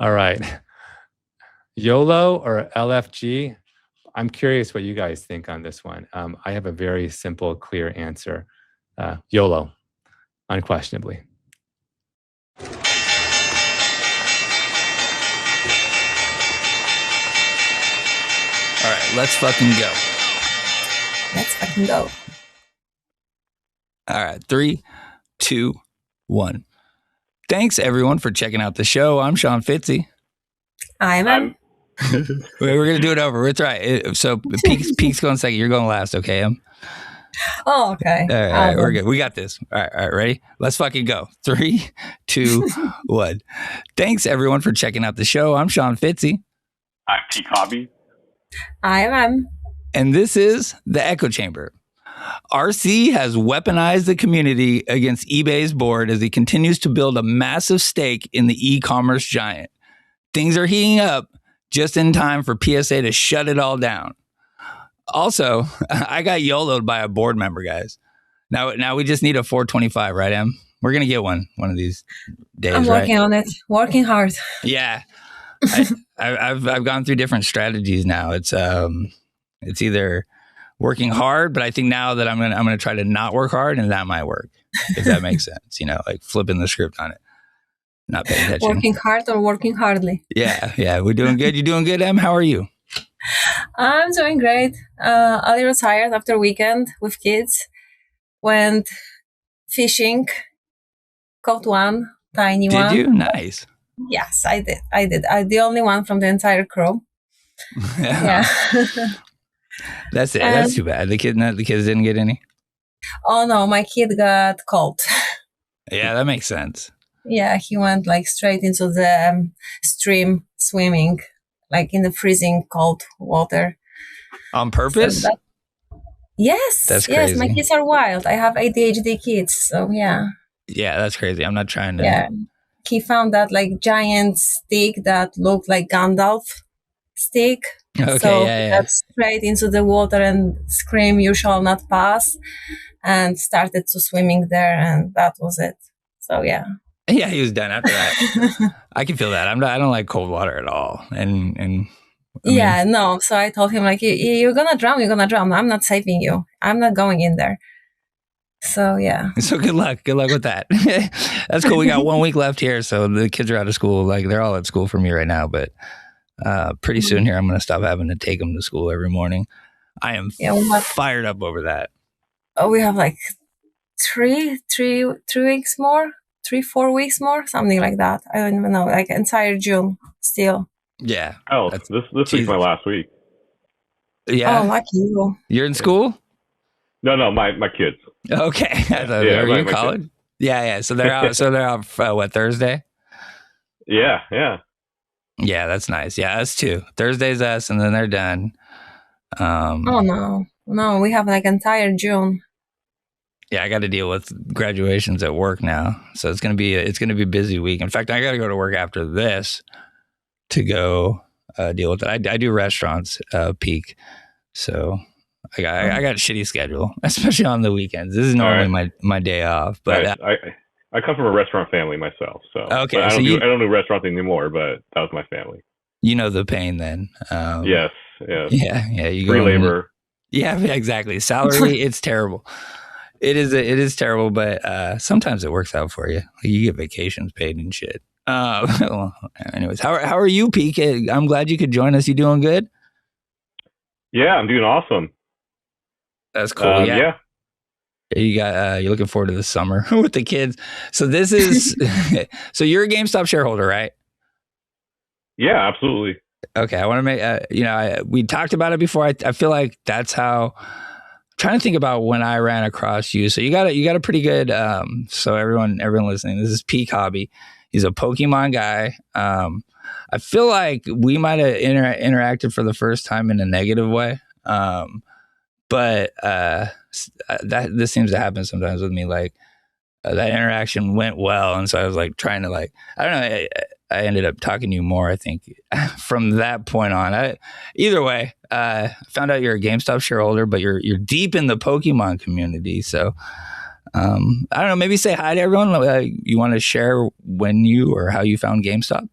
All right. YOLO or LFG? I'm curious what you guys think on this one. I have a very simple, clear answer. YOLO, unquestionably. All right, let's fucking go. Let's fucking go. All right, 3, 2, 1. Thanks, everyone, for checking out the show. I'm Sean Fitzzzy. I'm We're going to do it over. It's right. So Peak's going second. You're going last, okay? Oh, okay. All right, we're good. We got this. All right, ready? Let's fucking go. 3, 2, 1. Thanks, everyone, for checking out the show. I'm Sean Fitzzzy. I'm Pikachu. I'm. And this is The Echo Chamber. RC has weaponized the community against eBay's board as he continues to build a massive stake in the e-commerce giant. Things are heating up just in time for PSA to shut it all down. Also, I got YOLO'd by a board member, guys. Now we just need a 425, right, Em? We're going to get one of these days, I'm working on it. Working hard. Yeah. I've gone through different strategies now. It's either working hard, but I think now that I'm gonna try to not work hard, and that might work, if that makes sense. Like flipping the script on it, not paying attention. Working hard or working hardly. Yeah, we're doing good. You doing good, Em? How are you? I'm doing great. A little tired after weekend with kids. Went fishing. Caught one, tiny one. Did you? Nice. Yes, I did. I'm the only one from the entire crew. Yeah. That's it. That's too bad. The kids didn't get any. Oh no, my kid got cold. Yeah, that makes sense. Yeah, he went like straight into the stream swimming, like in the freezing cold water. On purpose? Yes. That's crazy. Yes, my kids are wild. I have ADHD kids, so yeah. Yeah, that's crazy. I'm not trying to. Yeah. He found that like giant stick that looked like Gandalf stick. Okay, so yeah. he got straight into the water and scream, "You shall not pass," and started to swimming there, and that was it. So yeah. Yeah, he was done after that. I can feel that. I don't like cold water at all, and no. So I told him like, "You're gonna drown. You're gonna drown. I'm not saving you. I'm not going in there." So yeah. So good luck. Good luck with that. That's cool. We got 1 week left here, so the kids are out of school. Like they're all at school for me right now, but pretty soon here I'm going to stop having to take them to school every morning. I am fired up over that. Oh, we have like 3 weeks more, 4 weeks more, something like that. I don't even know. Like entire June still. Yeah. Oh, this week's my last week. Yeah. Oh, lucky you. You're in school? No, my kids. Okay. Are you in college? Yeah. So they're out. They're out. What, Thursday? Yeah. Yeah, that's nice. Yeah, us too. Thursday's us, and then they're done. Oh no, we have like entire June. Yeah, I got to deal with graduations at work now, so it's gonna be a busy week. In fact, I got to go to work after this to go deal with it. I do restaurants peak, so I got a shitty schedule, especially on the weekends. This is normally my day off, but I come from a restaurant family myself, so okay. I don't do restaurants anymore, but that was my family. You know the pain then. Yes. Yeah. You free labor. Yeah, exactly. Salary, it's terrible. It is terrible, but sometimes it works out for you. Like you get vacations paid and shit. Well, anyways, how are you, Pete? I'm glad you could join us. You doing good? Yeah, I'm doing awesome. That's cool. Yeah. You're looking forward to the summer with the kids. So this is so you're a GameStop shareholder, right? Yeah, absolutely. Okay, I want to make we talked about it before. I feel like that's how. I'm trying to think about when I ran across you. So you got a pretty good. So everyone listening, this is Peak Hobby. He's a Pokemon guy. I feel like we might have interacted for the first time in a negative way. But this seems to happen sometimes with me. Like that interaction went well, and so I was like trying to I don't know. I ended up talking to you more, I think, from that point on. Either way, I found out you're a GameStop shareholder, but you're deep in the Pokemon community. So I don't know. Maybe say hi to everyone. You want to share when you or how you found GameStop?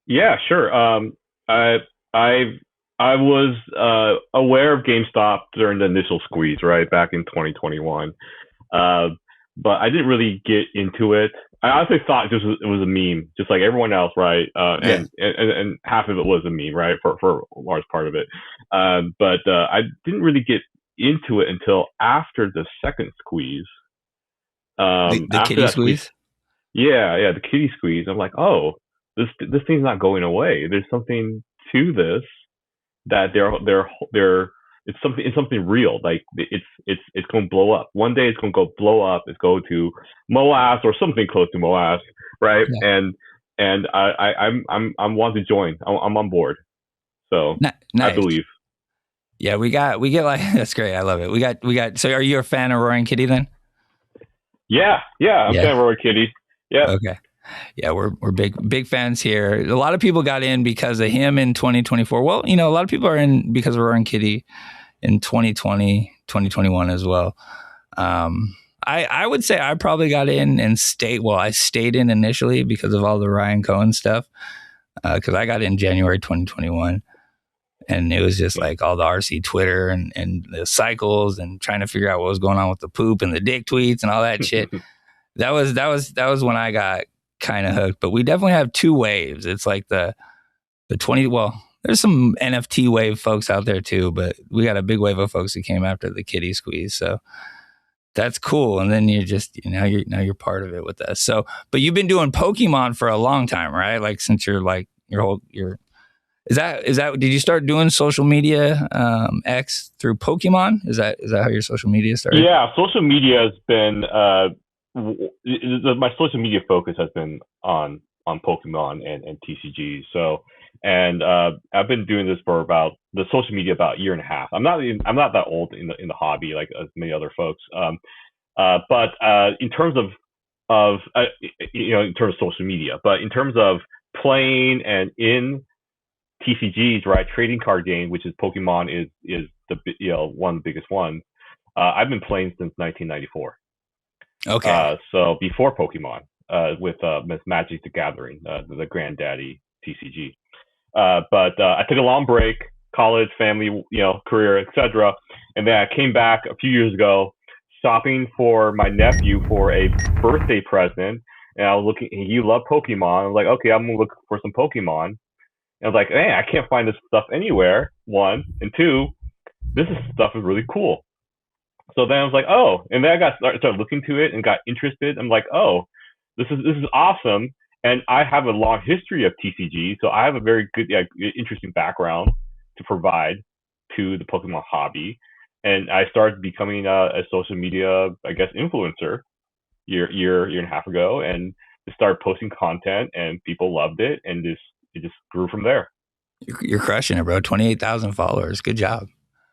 Yeah, sure. I I I was aware of GameStop during the initial squeeze, right, back in 2021. Uh, but I didn't really get into it. I honestly thought it was a meme, just like everyone else, right? Yeah. And half of it was a meme, right, for a large part of it. But I didn't really get into it until after the second squeeze. The After kitty that squeeze, squeeze. yeah, the kitty squeeze. I'm like, oh, this thing's not going away. There's something to this that they're it's something real. Like it's going to blow up. One day it's going to go blow up. It's going to Moas or something close to Moas, right? Yeah. And I'm want to join. I'm on board. So Nice. I believe. Yeah, we get like that's great. I love it. We got. So, are you a fan of Roaring Kitty then? Yeah, I'm a fan of Roaring Kitty. Yeah. Okay. Yeah, we're big fans here. A lot of people got in because of him in 2024. Well, a lot of people are in because of Roaring Kitty in 2020, 2021 as well. I would say I probably got in and I stayed in initially because of all the Ryan Cohen stuff. Because I got in January 2021. And it was just like all the RC Twitter and the cycles and trying to figure out what was going on with the poop and the dick tweets and all that shit. That was when I got kind of hooked. But we definitely have two waves. It's like the 20. Well, there's some NFT wave folks out there too, but we got a big wave of folks who came after the kitty squeeze. So that's cool. And then you're just now you're part of it with us. So, but you've been doing Pokemon for a long time, right? Like since you're like your Is that did you start doing social media X through Pokemon? Is that how your social media started? Yeah, social media has been my social media focus has been on Pokemon and TCG. So I've been doing this for about the social media about a year and a half. I'm not that old in the hobby like as many other folks. But in terms of in terms of social media, but in terms of playing and in TCGs, right, trading card game, which is Pokemon, is the one of the biggest ones. I've been playing since 1994. Okay. So before Pokemon, with Magic the Gathering, the granddaddy TCG. But I took a long break, college, family, career, etc. And then I came back a few years ago, shopping for my nephew for a birthday present. And I was looking, he loved Pokemon. I was like, okay, I'm gonna look for some Pokemon. And I was like, hey, I can't find this stuff anywhere. One and two, this stuff is really cool. So then I was like, oh, and then I started looking to it and got interested. I'm like, oh, this is awesome. And I have a long history of TCG, so I have a very good, interesting background to provide to the Pokemon hobby. And I started becoming a social media, I guess, influencer year and a half ago, and just started posting content, and people loved it, and it just grew from there. You're crushing it, bro. 28,000 followers. Good job.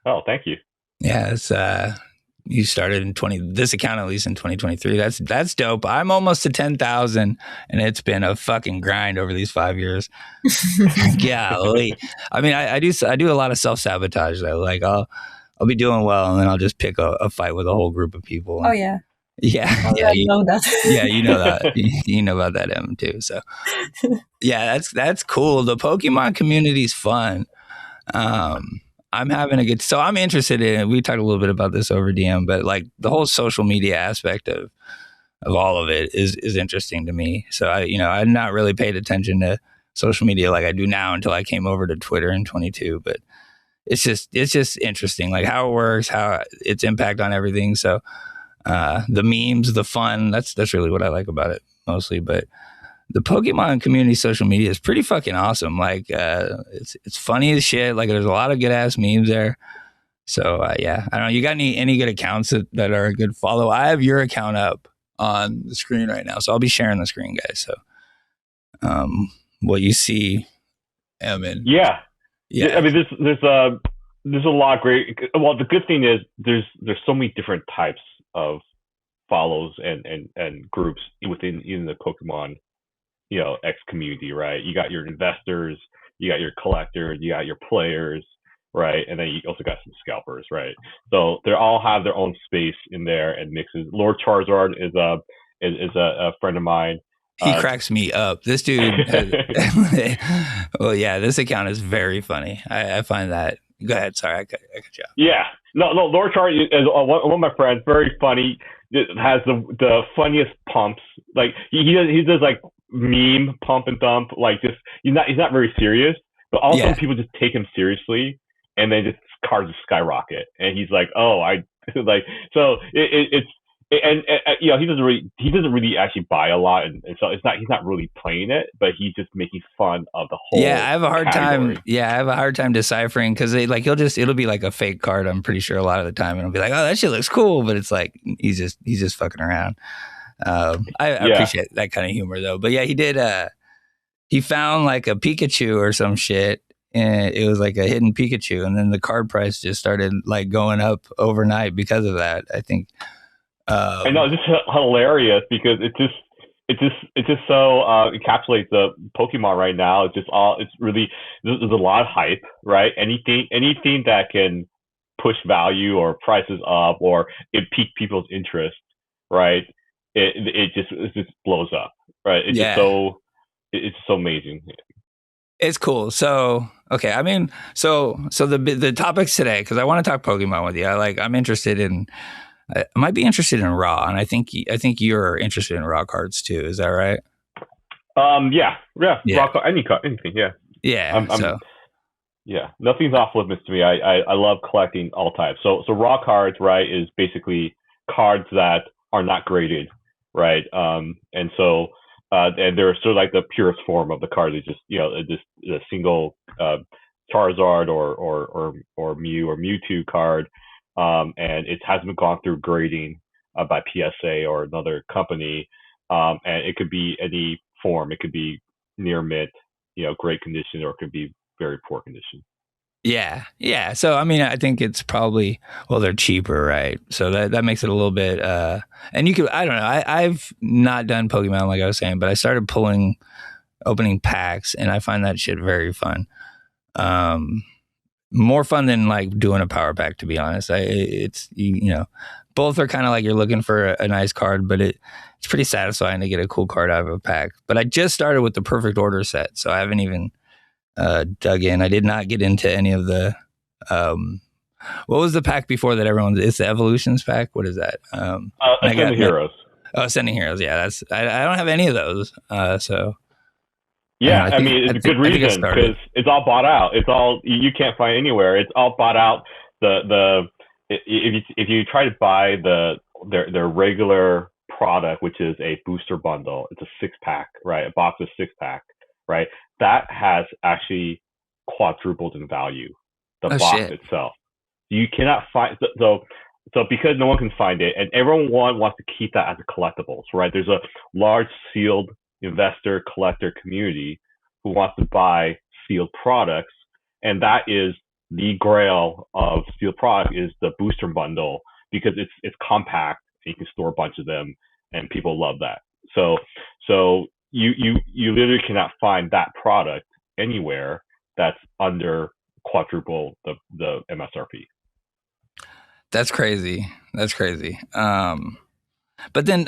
Oh, thank you. Yeah, it's you started in this account at least in 2023. That's dope. I'm almost to 10,000 and it's been a fucking grind over these 5 years. Golly. I mean, I do a lot of self-sabotage though. Like I'll be doing well and then I'll just pick a fight with a whole group of people. Oh yeah. Yeah. I know that. Yeah, you know that. You know about that, Em, too. So yeah, that's cool. The Pokemon community is fun. I'm having a good. So I'm interested in. We talked a little bit about this over DM, but like the whole social media aspect of all of it is interesting to me. So I'd not really paid attention to social media like I do now until I came over to Twitter in 22. But it's just interesting, like how it works, how its impact on everything. So the memes, the fun. That's really what I like about it mostly. But the Pokemon community social media is pretty fucking awesome. Like it's funny as shit. Like there's a lot of good ass memes there. So yeah, I don't know. You got any good accounts that are a good follow? I have your account up on the screen right now, so I'll be sharing the screen, guys. So what you see, Emin. Yeah. I mean, there's a lot of great. Well, the good thing is there's so many different types of follows and groups within even the Pokemon X community, right? You got your investors, you got your collectors, you got your players, right? And then you also got some scalpers, right? So they all have their own space in there and mixes. Lord Charizard is a friend of mine. He cracks me up. This dude. Well, yeah, this account is very funny. I find that. Go ahead. Sorry, I cut you off. Yeah. No. Lord Chart is one of my friends. Very funny. Has the funniest pumps. Like he does like meme pump and dump. Like just he's not very serious, but also people just take him seriously, and then just cards just skyrocket. And he's like, oh, I like so it's. And you know he doesn't really actually buy a lot, and so he's not really playing it, but he's just making fun of the whole. Yeah, I have a hard category. time. Yeah, I have a hard time deciphering because it'll be like a fake card. I'm pretty sure a lot of the time, and it'll be like, oh, that shit looks cool, but it's like he's just fucking around. I appreciate that kind of humor though. But yeah, he did. He found like a Pikachu or some shit, and it was like a hidden Pikachu, and then the card price just started like going up overnight because of that. I think. I know, it's just hilarious because it just so encapsulates the Pokemon right now. It's really there's a lot of hype, right? Anything that can push value or prices up or it pique people's interest, right? It just blows up, right? It's so amazing. It's cool. So okay, I mean, so the topics today, because I want to talk Pokemon with you. I'm interested in. I might be interested in raw, and I think you're interested in raw cards too. Is that right? Yeah. Raw card, anything. Yeah. Nothing's off limits to me. I love collecting all types. So raw cards, right, is basically cards that are not graded, right? And so and they're sort of like the purest form of the card. It's just just a single Charizard or Mew or Mewtwo card. And it hasn't gone through grading by PSA or another company. And it could be any form. It could be near mint, great condition, or it could be very poor condition. Yeah. So I mean, I think it's probably they're cheaper, right? So that makes it a little bit. And you could, I don't know. I've not done Pokemon like I was saying, but I started opening packs, and I find that shit very fun. More fun than like doing a power pack, to be honest. It's both are kind of like you're looking for a nice card, but it's pretty satisfying to get a cool card out of a pack. But I just started with the Perfect Order set, so I haven't even dug in. I did not get into any of the what was the pack before that it's the Evolutions pack. What is that? Ascending Heroes. Ascending Heroes. Yeah, I don't have any of those. So yeah, I mean, it's a good reason because it's all bought out. It's all you can't find anywhere. It's all bought out. If you try to buy their regular product, which is a booster bundle, it's a 6-pack, right? A box of 6-pack, right? That has actually quadrupled in value. The box itself, you cannot find so because no one can find it, and everyone wants to keep that as a collectibles, right? There's a large sealed investor collector community who wants to buy sealed products, and that is the grail of sealed product is the booster bundle because it's compact and you can store a bunch of them, and people love that. So you literally cannot find that product anywhere that's under quadruple the MSRP. That's crazy. But then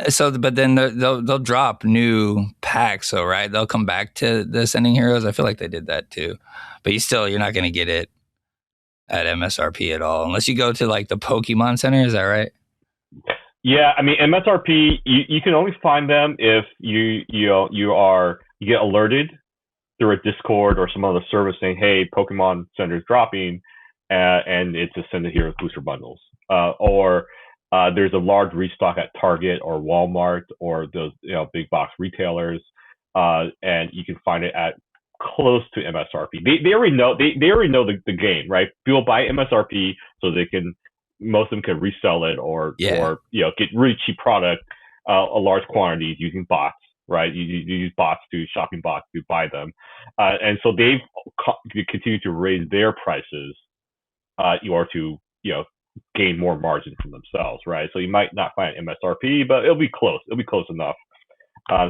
they'll drop new packs, so right? They'll come back to the Ascending Heroes. I feel like they did that too. But you're not going to get it at MSRP at all unless you go to like the Pokemon Center. Is that right? Yeah, I mean MSRP. You can only find them if you get alerted through a Discord or some other service saying, "Hey, Pokemon Center is dropping," and it's Ascending Heroes booster bundles, or there's a large restock at Target or Walmart or those big box retailers, and you can find it at close to MSRP. They already know they already know the game, right? People buy MSRP so most of them can resell it or get really cheap product, a large quantities using bots, right? You use shopping bots to buy them, and so they've continued to raise their prices, or to gain more margin for themselves, right? So you might not find MSRP, but it'll be close. It'll be close enough.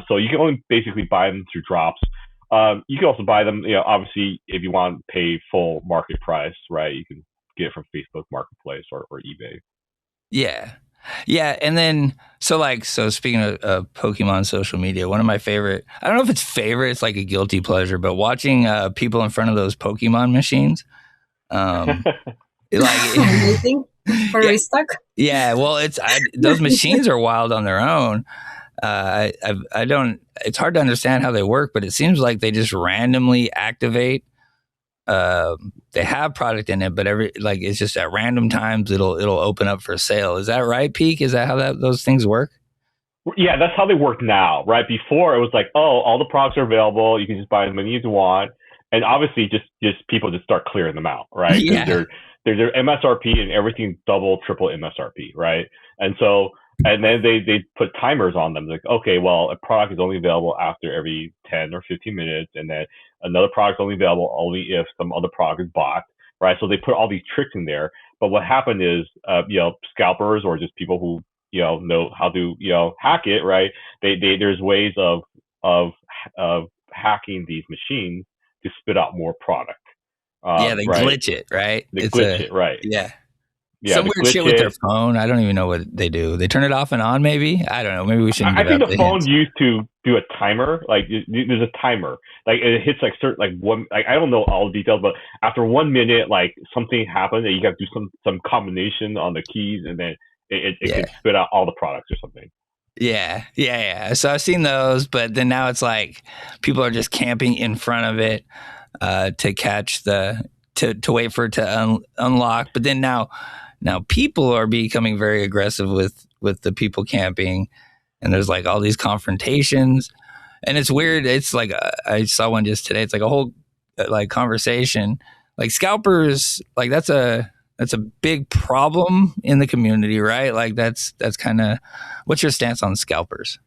So you can only basically buy them through drops. You can also buy them, obviously, if you want to pay full market price, right? You can get it from Facebook Marketplace or eBay. Yeah. Yeah, and then so speaking of Pokemon social media, one of my favorite, I don't know if it's favorite, it's like a guilty pleasure, but watching people in front of those Pokemon machines, um, Waiting for yeah, restock. yeah. Well, those machines are wild on their own. I don't. It's hard to understand how they work, but it seems like they just randomly activate. They have product in it, but it's just at random times it'll open up for sale. Is that right, Peak? Is that how those things work? Yeah, that's how they work now, right? Before it was like, oh, all the products are available. You can just buy as many as you want, and obviously, just people just start clearing them out, right? Because Yeah. they're MSRP and everything's double, triple MSRP, right? And so, and then they put timers on them, like, okay, well, a product is only available after every 10 or 15 minutes, and then another product is only available only if some other product is bought, right? So they put all these tricks in there. But what happened is, scalpers or just people who know how to hack it, right? There's ways of of hacking these machines to spit out more product. Yeah, they Right? glitch it, right? They glitch it, right? Yeah. Yeah, Some they weird glitch shit with their it. phone. I don't even know what they do. They turn it off and on, maybe? I don't know. Maybe we shouldn't I give think out the the phone hints. used to do a timer. Like there's a timer. Like it hits like certain like one. Like I don't know all the details, but after 1 minute, like something happens, and you got to do some combination on the keys, and then it Yeah. could spit out all the products or something. Yeah. So I've seen those, but then now it's like people are just camping in front of it to catch to wait for it to unlock. But then now people are becoming very aggressive with the people camping, and there's like all these confrontations, and it's weird. It's like I saw one just today. It's like a whole like conversation, like scalpers. Like that's a big problem in the community, right? Like that's kind of, what's your stance on scalpers?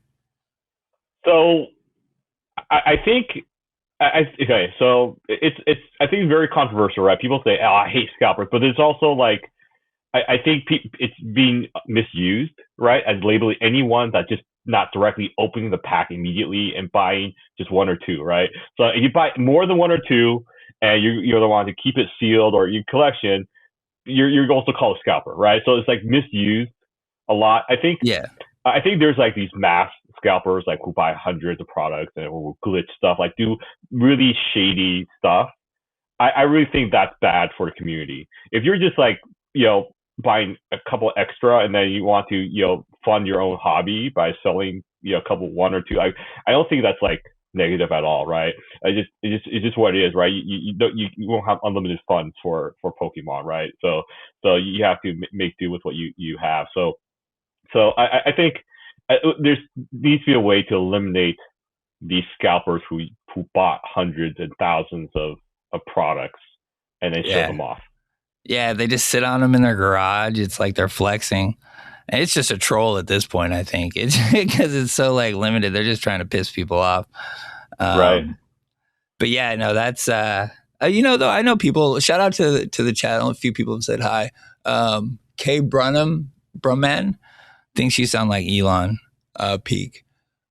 So I think okay. So it's I think it's very controversial, right? People say, "Oh, I hate scalpers," but there's also like I think it's being misused, right? As labeling anyone that just not directly opening the pack immediately and buying just one or two, right? So if you buy more than one or two, and you're the one to keep it sealed or your collection, you're also called a scalper, right? So it's like misused a lot. Yeah. I think there's like these mass scalpers like who buy hundreds of products and will glitch stuff, like do really shady stuff. I really think that's bad for the community. If you're just like, buying a couple extra and then you want to, fund your own hobby by selling, a couple, one or two, I don't think that's like negative at all, right? It's just what it is, right? You won't have unlimited funds for Pokemon, right? So you have to make do with what you have. So I think there's needs to be a way to eliminate these scalpers who bought hundreds and thousands of products and then show them off. Yeah, they just sit on them in their garage. It's like they're flexing. And it's just a troll at this point, I think. It's because it's so like limited. They're just trying to piss people off. Right. But yeah, no, that's though I know people. Shout out to the chat. A few people have said hi. Kay Brumman thinks you sound like Elon Peak.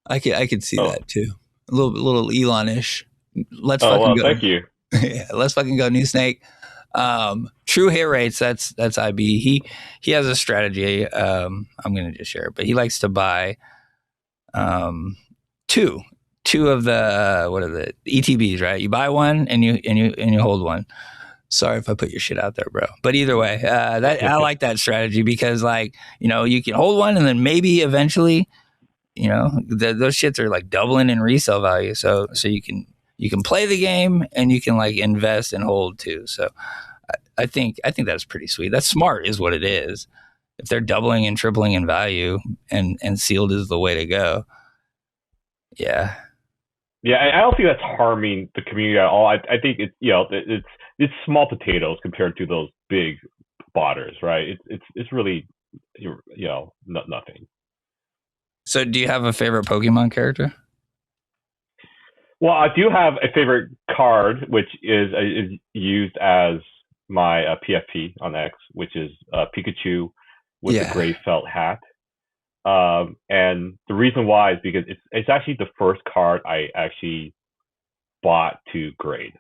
I could see that too. A little Elon-ish. Let's fucking go. Thank you. Yeah, let's fucking go, New Snake. True hit rates. That's IB. He has a strategy. I'm gonna just share it, but he likes to buy two of the what are the ETBs, right? You buy one and you hold one. Sorry if I put your shit out there, bro. But either way, that I like that strategy because like, you can hold one and then maybe eventually, those shits are like doubling in resale value. So you can play the game and you can like invest and hold too. So I think that's pretty sweet. That's smart is what it is. If they're doubling and tripling in value and sealed is the way to go. Yeah. Yeah, I don't think that's harming the community at all. I think it's small potatoes compared to those big botters, right? It's really nothing. So do you have a favorite Pokemon character? Well, I do have a favorite card, which is used as my PFP on X, which is Pikachu with the gray felt hat. And the reason why is because it's actually the first card I actually bought to grade.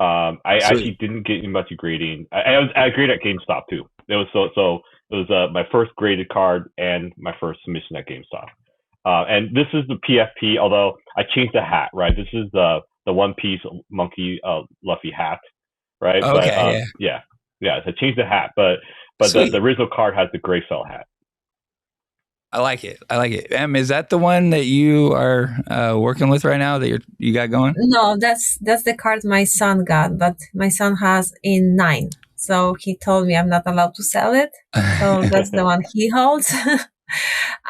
I Sweet. actually didn't get much grading. I graded at GameStop too. It was so it was my first graded card and my first submission at GameStop. And this is the PFP, although I changed the hat, right? This is the one piece monkey Luffy hat, right? But Okay, yeah. So I changed the hat, but Sweet. the original card has the gray felt hat. I like it. Em, is that the one that you are working with right now that you got going? No, that's the card my son got, but my son has in 9. So he told me I'm not allowed to sell it. So that's the one he holds.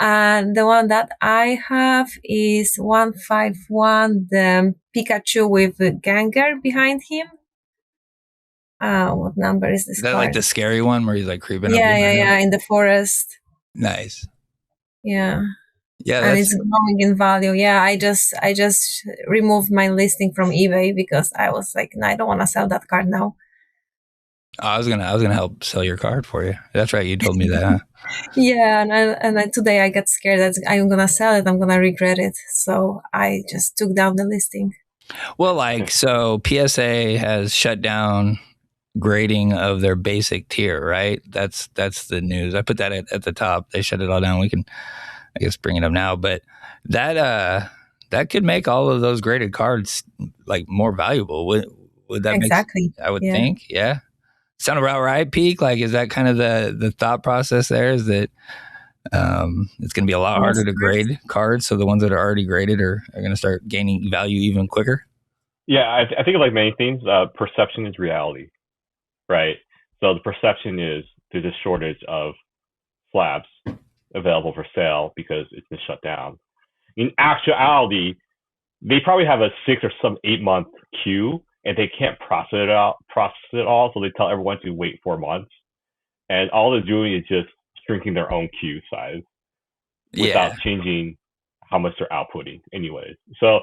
And the one that I have is 151, the Pikachu with Gengar behind him. What number is this Is that card? like the scary one where he's like creeping up? Yeah, in the forest. Nice. Yeah. Yeah, And it's growing in value. Yeah, I just removed my listing from eBay because I was like, no, I don't want to sell that card now. Oh, I was gonna help sell your card for you. That's right. You told me that. Huh? Yeah, and today I got scared that I'm gonna sell it. I'm gonna regret it. So I just took down the listing. Well, like, so PSA has shut down grading of their basic tier, right? That's the news. I put that at the top. They shut it all down. We can, I guess, bring it up now, but that could make all of those graded cards like more valuable. Would that exactly? I would think, yeah. Sound about right, Peak? Like, is that kind of the thought process there? Is that it's going to be a lot harder to grade cards, so the ones that are already graded are going to start gaining value even quicker? Yeah, I think like many things, perception is reality, right? So the perception is there's a shortage of slabs available for sale because it's been shut down. In actuality, they probably have a 6 or 8 month queue, and they can't process it all. So they tell everyone to wait 4 months, and all they're doing is just shrinking their own queue size without changing how much they're outputting, anyways. So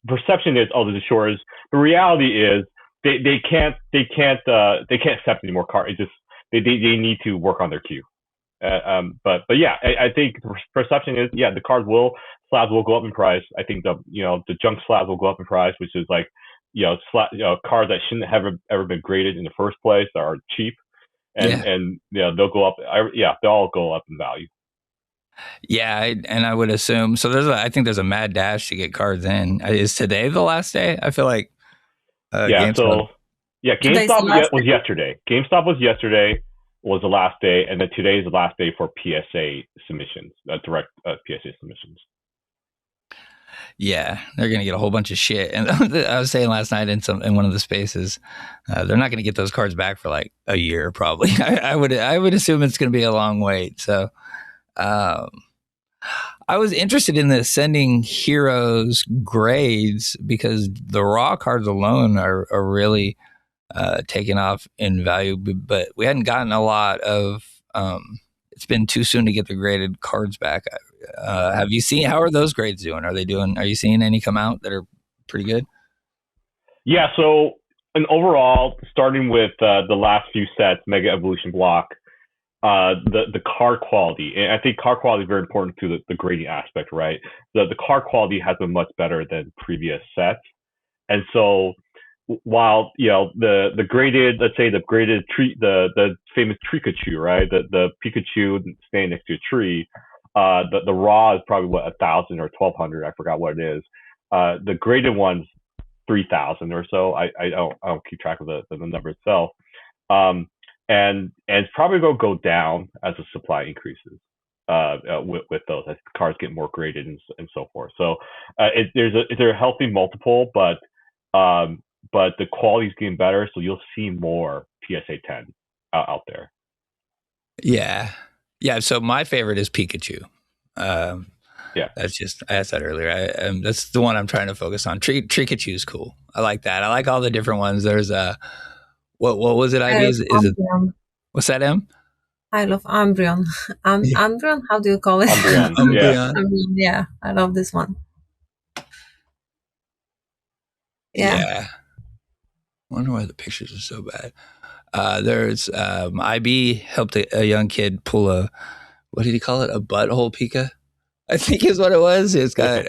perception is, oh, there's a shortage. The reality is they can't accept any more cards. It's just they need to work on their queue. But yeah, I think the perception is, yeah, the slabs will go up in price. I think the junk slabs will go up in price, which is like cards that shouldn't have ever been graded in the first place that are cheap, and they'll go up. They'll all go up in value. Yeah, and I would assume so. I think there's a mad dash to get cards in. Is today the last day? I feel like GameStop. GameStop was yesterday. GameStop was yesterday. Was the last day, and then today is the last day for PSA submissions, direct PSA submissions. Yeah, they're gonna get a whole bunch of shit. And I was saying last night in one of the spaces, they're not gonna get those cards back for like a year, probably. I would assume it's gonna be a long wait. So, I was interested in the sending heroes grades because the raw cards alone are really taken off in value, but we hadn't gotten a lot of. It's been too soon to get the graded cards back. Have you seen, how are those grades doing? Are you seeing any come out that are pretty good? Yeah. So, and overall, starting with the last few sets, Mega Evolution Block, the card quality, and I think card quality is very important to the grading aspect, right? The card quality has been much better than previous sets, and so while the graded, let's say the graded tree, the famous Pikachu, right? The Pikachu standing next to a tree, the raw is probably 1,000 or 1,200. I forgot what it is. The graded one's 3,000 or so. I don't keep track of the number itself. And it's probably going to go down as the supply increases with those, as cards get more graded and so forth. So there's a healthy multiple, but the quality is getting better, so you'll see more PSA 10 out there. Yeah. So my favorite is Pikachu. That's just, I asked that earlier. That's the one I'm trying to focus on. Pikachu is cool. I like that. I like all the different ones. There's what was it? Ivy? Is it? What's that? M? I love Umbreon. Umbreon. How do you call it? Umbreon. Yeah, I love this one. Yeah. I wonder why the pictures are so bad. There's IB helped a young kid pull what did he call it? A butthole Pika, I think is what it was. It's got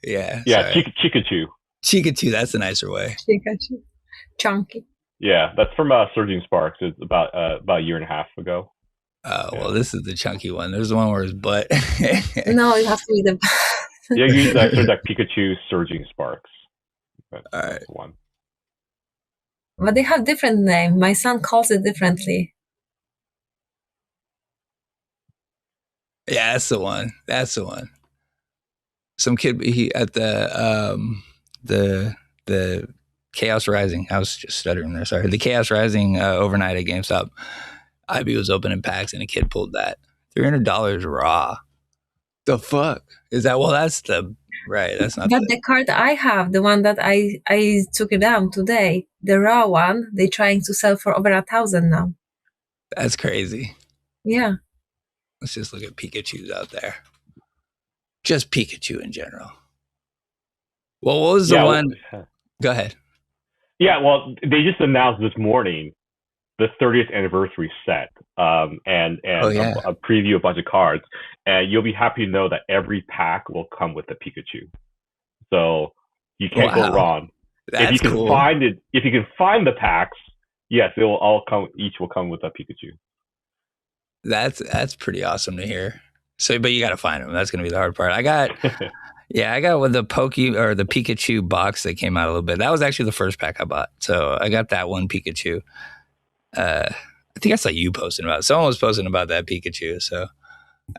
Pikachu. Pikachu, that's a nicer way. Pikachu. Chunky. Yeah, that's from Surging Sparks. It's about a year and a half ago. Oh, well, this is the chunky one. There's the one where his butt. No, it has to be the. Yeah, you use search like Pikachu Surging Sparks. That's All right. the one. But they have different name. My son calls it differently. Yeah, that's the one. That's the one. Some kid he at the Chaos Rising. I was just stuttering there. Sorry. The Chaos Rising overnight at GameStop. IB was opening packs and a kid pulled that $300 raw. The fuck is that? Well, that's the right. That's not. But the card I have, the one that I took it down today, the raw one, they're trying to sell for over 1,000 now. That's crazy. Yeah. Let's just look at Pikachu's out there. Just Pikachu in general. Well, what was the one? Go ahead. Yeah, well, they just announced this morning the 30th anniversary set, and a preview, a bunch of cards, and you'll be happy to know that every pack will come with a Pikachu. So you can't go wrong. That's if you can cool. find it, if you can find the packs, yes, it will all come. Each will come with a Pikachu. That's pretty awesome to hear. So, but you got to find them. That's going to be the hard part. I got with the the Pikachu box that came out a little bit. That was actually the first pack I bought. So I got that one Pikachu. I think I saw you posting about it. Someone was posting about that Pikachu. So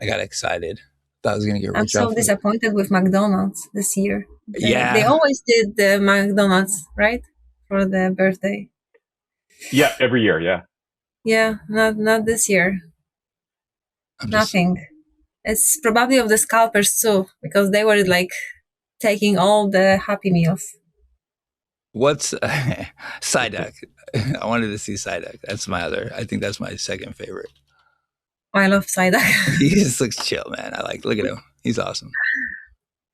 I got excited. Thought I was going to get rich. I'm so disappointed with McDonald's this year. They always did the McDonald's, right? For the birthday. Yeah, every year. Yeah. Yeah, not this year. Nothing. It's probably of the scalpers too, because they were like taking all the Happy Meals. What's Psyduck? I wanted to see Psyduck. That's my other. I think that's my second favorite. I love Psyduck. He just looks chill, man. Look at him. He's awesome.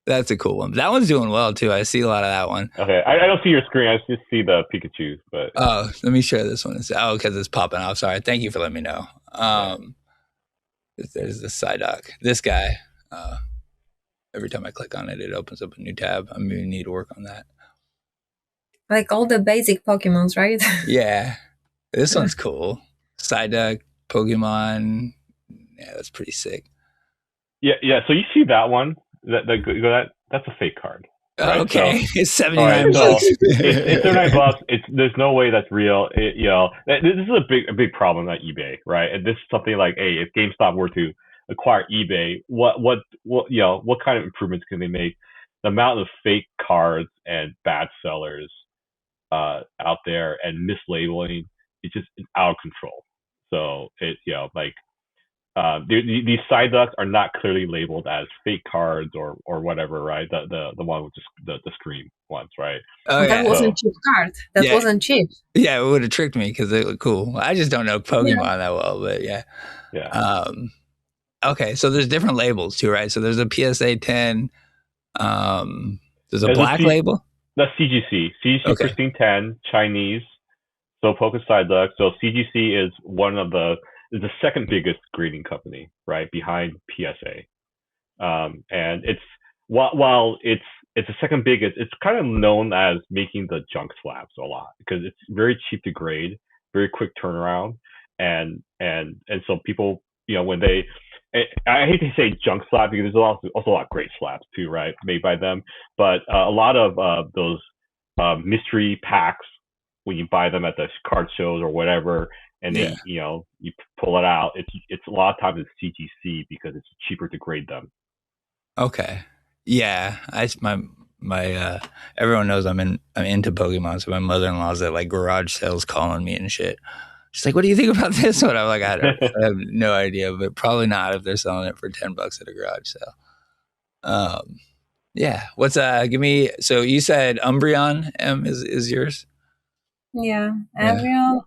That's a cool one. That one's doing well too. I see a lot of that one. Okay, I don't see your screen. I just see the Pikachu. But let me share this one. Because it's popping off. Sorry. Thank you for letting me know. There's the Psyduck. This guy. Every time I click on it, it opens up a new tab. I maybe need to work on that. Like all the basic Pokemons, right? Yeah. This one's cool. Psyduck, Pokemon. Yeah, that's pretty sick. Yeah. So you see that one? That's a fake card. Right? Okay, so, it's $79. So it's $79. There's no way that's real. This is a big problem at eBay, right? And this is something like, hey, if GameStop were to acquire eBay, what kind of improvements can they make? The amount of fake cards and bad sellers out there and mislabeling is just out of control. So these Psyducks are not clearly labeled as fake cards or whatever, right? The one with the screen ones, right? Oh, that wasn't cheap card. That wasn't cheap. Yeah, it would have tricked me because they look cool. I just don't know Pokemon that well, but yeah. Okay, so there's different labels too, right? So there's a PSA 10. There's a black label. That's CGC. CGC Pristine 10 Chinese. So Poké Psyduck. So CGC is is the second biggest grading company, right, behind PSA. And it's while it's the second biggest, it's kind of known as making the junk slabs a lot because it's very cheap to grade, very quick turnaround, and so people, when they, I hate to say junk slab because there's also a lot of great slabs too, right, made by them, but a lot of those mystery packs when you buy them at the card shows or whatever. And then you pull it out. It's a lot of times it's CGC because it's cheaper to grade them. Okay, yeah. My everyone knows I'm into Pokemon, so my mother-in-law's at like garage sales calling me and shit. She's like, "What do you think about this one?" I'm like, I have no idea, but probably not if they're selling it for $10 at a garage sale. Yeah. What's give me? So you said Umbreon is yours. Yeah, Umbreon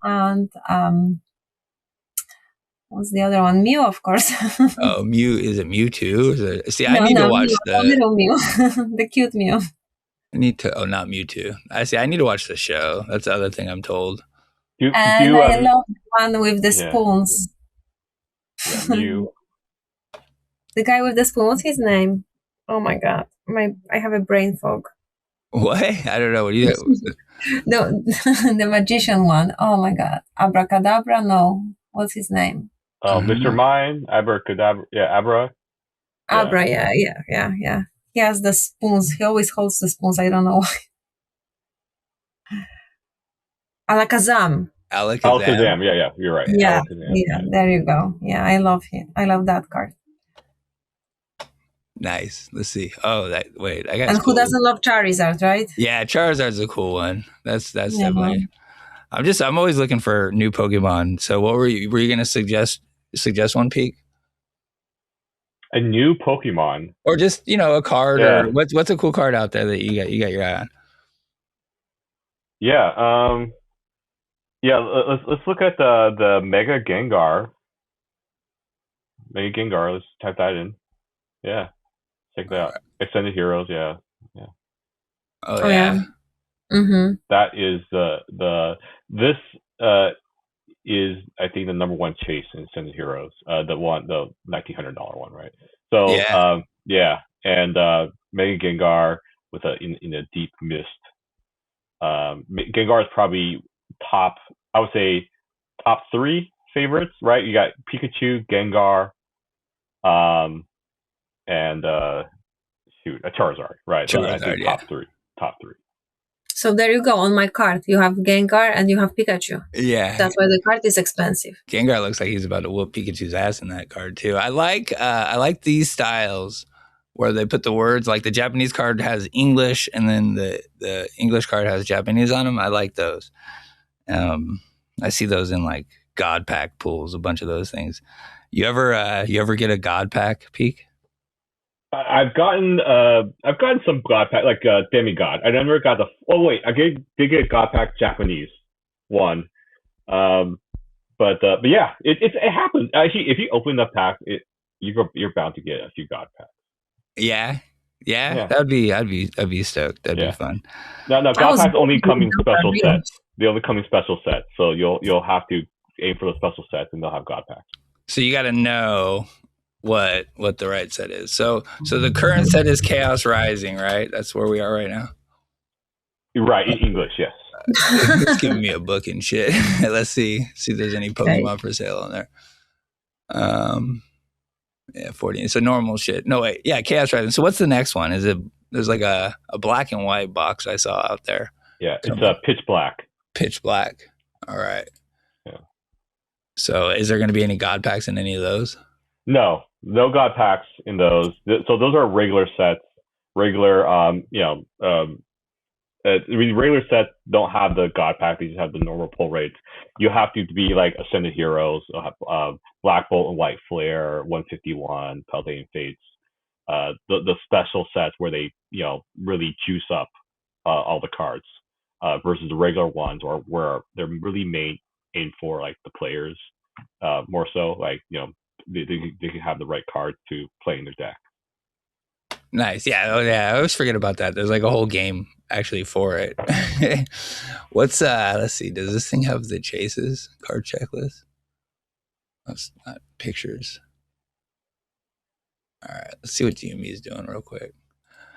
and what's the other one? Mew, of course. Oh, Mew. Is it Mewtwo? See, I need to watch the little Mew, the cute Mew. I need to. Oh, not Mewtwo. I need to watch the show. That's the other thing I'm told. I love the one with the spoons. Yeah, Mew. The guy with the spoon. What's his name? Oh my god, I have a brain fog. What? I don't know. What do you? The magician one. Oh my god. Abracadabra? No. What's his name? Oh, Mr. Mime, Abracadabra, yeah, Abra, yeah. Abra, yeah. He has the spoons. He always holds the spoons. I don't know why. Alakazam. Alakazam, yeah, you're right. Yeah, Alakazam, yeah, there you go. Yeah, I love him. I love that card. Nice. Let's see. Oh, wait. I got. And who doesn't love Charizard, right? Yeah, Charizard's a cool one. That's Yeah. definitely. I'm always looking for new Pokemon. So what were you gonna suggest one, Peak? A new Pokemon, Or just a card, Yeah. or what's a cool card out there that you got your eye on? yeah. Yeah, let's look at the Mega Gengar. Mega Gengar. Let's type that in. Yeah, check that out. Extended Heroes. Yeah. Oh yeah. Mm-hmm. That is this is I think the number one chase in Extended Heroes. The $1,900 one, right? So Yeah. and Mega Gengar with in a deep mist. Gengar is probably I would say top 3 favorites, right? You got Pikachu, Gengar, and a Charizard, right? So I think top three. So there you go. On my card, you have Gengar and you have Pikachu. Yeah. That's why the card is expensive. Gengar looks like he's about to whoop Pikachu's ass in that card too. I like these styles where they put the words, like the Japanese card has English and then the English card has Japanese on them. I like those. I see those in like God Pack pools, a bunch of those things. You ever get a God Pack, Peak? I've gotten some God Pack, like Demigod. I never got I did get a God Pack Japanese one. But yeah, it happens. Actually, if you open the pack, you're bound to get a few God Packs. Yeah. I'd be stoked. That'd be fun. No, God Packs only come in special sets. They only come in special sets, so you'll have to aim for the special sets, and they'll have God Packs. So you got to know what the right set is. So the current set is Chaos Rising, right? That's where we are right now. Right, in English, yes. It's giving me a book and shit. Let's see if there's any Pokemon for sale on there. Yeah, 40. It's a normal shit. No, wait. Yeah, Chaos Rising. So what's the next one? There's like a black and white box I saw out there. Yeah, it's Pitch Black. Pitch Black. All right. Yeah. So is there going to be any God Packs in any of those? No God Packs in those. So those are regular sets. Regular, regular sets don't have the God Pack. They just have the normal pull rates. You have to be like Ascended Heroes, Black Bolt and White Flare, 151, Paldean Fates. The special sets where they really juice up all the cards versus the regular ones, or where they're really aimed for like the players more so. Like they can have the right cards to play in their deck. Nice. Yeah. Oh, yeah. I always forget about that. There's like a whole game actually for it. Let's see. Does this thing have the chases card checklist? That's not pictures. All right. Let's see what GME is doing real quick.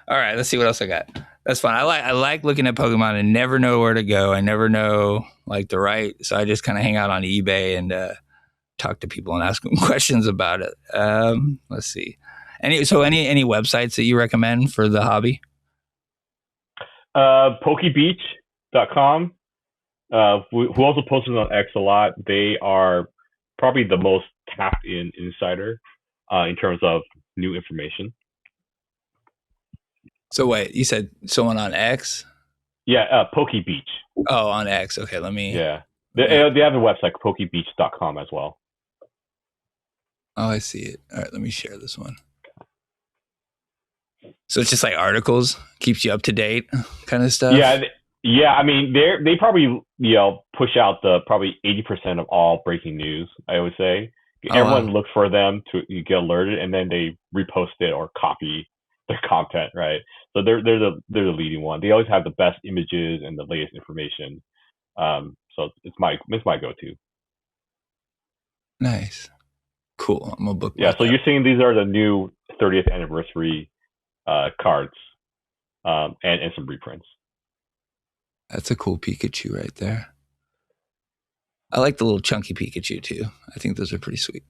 All right. Let's see what else I got. That's fun. I like looking at Pokemon and never know where to go. I never know like the right. So I just kind of hang out on eBay and talk to people and ask them questions about it. Let's see. Any websites that you recommend for the hobby? PokéBeach.com. Who also posted on X a lot. They are probably the most tapped in insider in terms of new information. So wait, you said someone on X? Yeah, PokéBeach. Oh, on X. Okay, let me. Yeah, they have a website, PokéBeach.com as well. Oh, I see it. All right, let me share this one. So it's just like articles, keeps you up to date, kind of stuff. Yeah. I mean, they probably push out the probably 80% of all breaking news. I would say everyone looks for them to get alerted, and then they repost it or copy their content, right? So they're the leading one. They always have the best images and the latest information. So it's my go-to. Nice, cool. I'm gonna book. Yeah. So you're saying these are the new 30th anniversary cards and some reprints. That's a cool Pikachu right there. I like the little chunky Pikachu too. I think those are pretty sweet.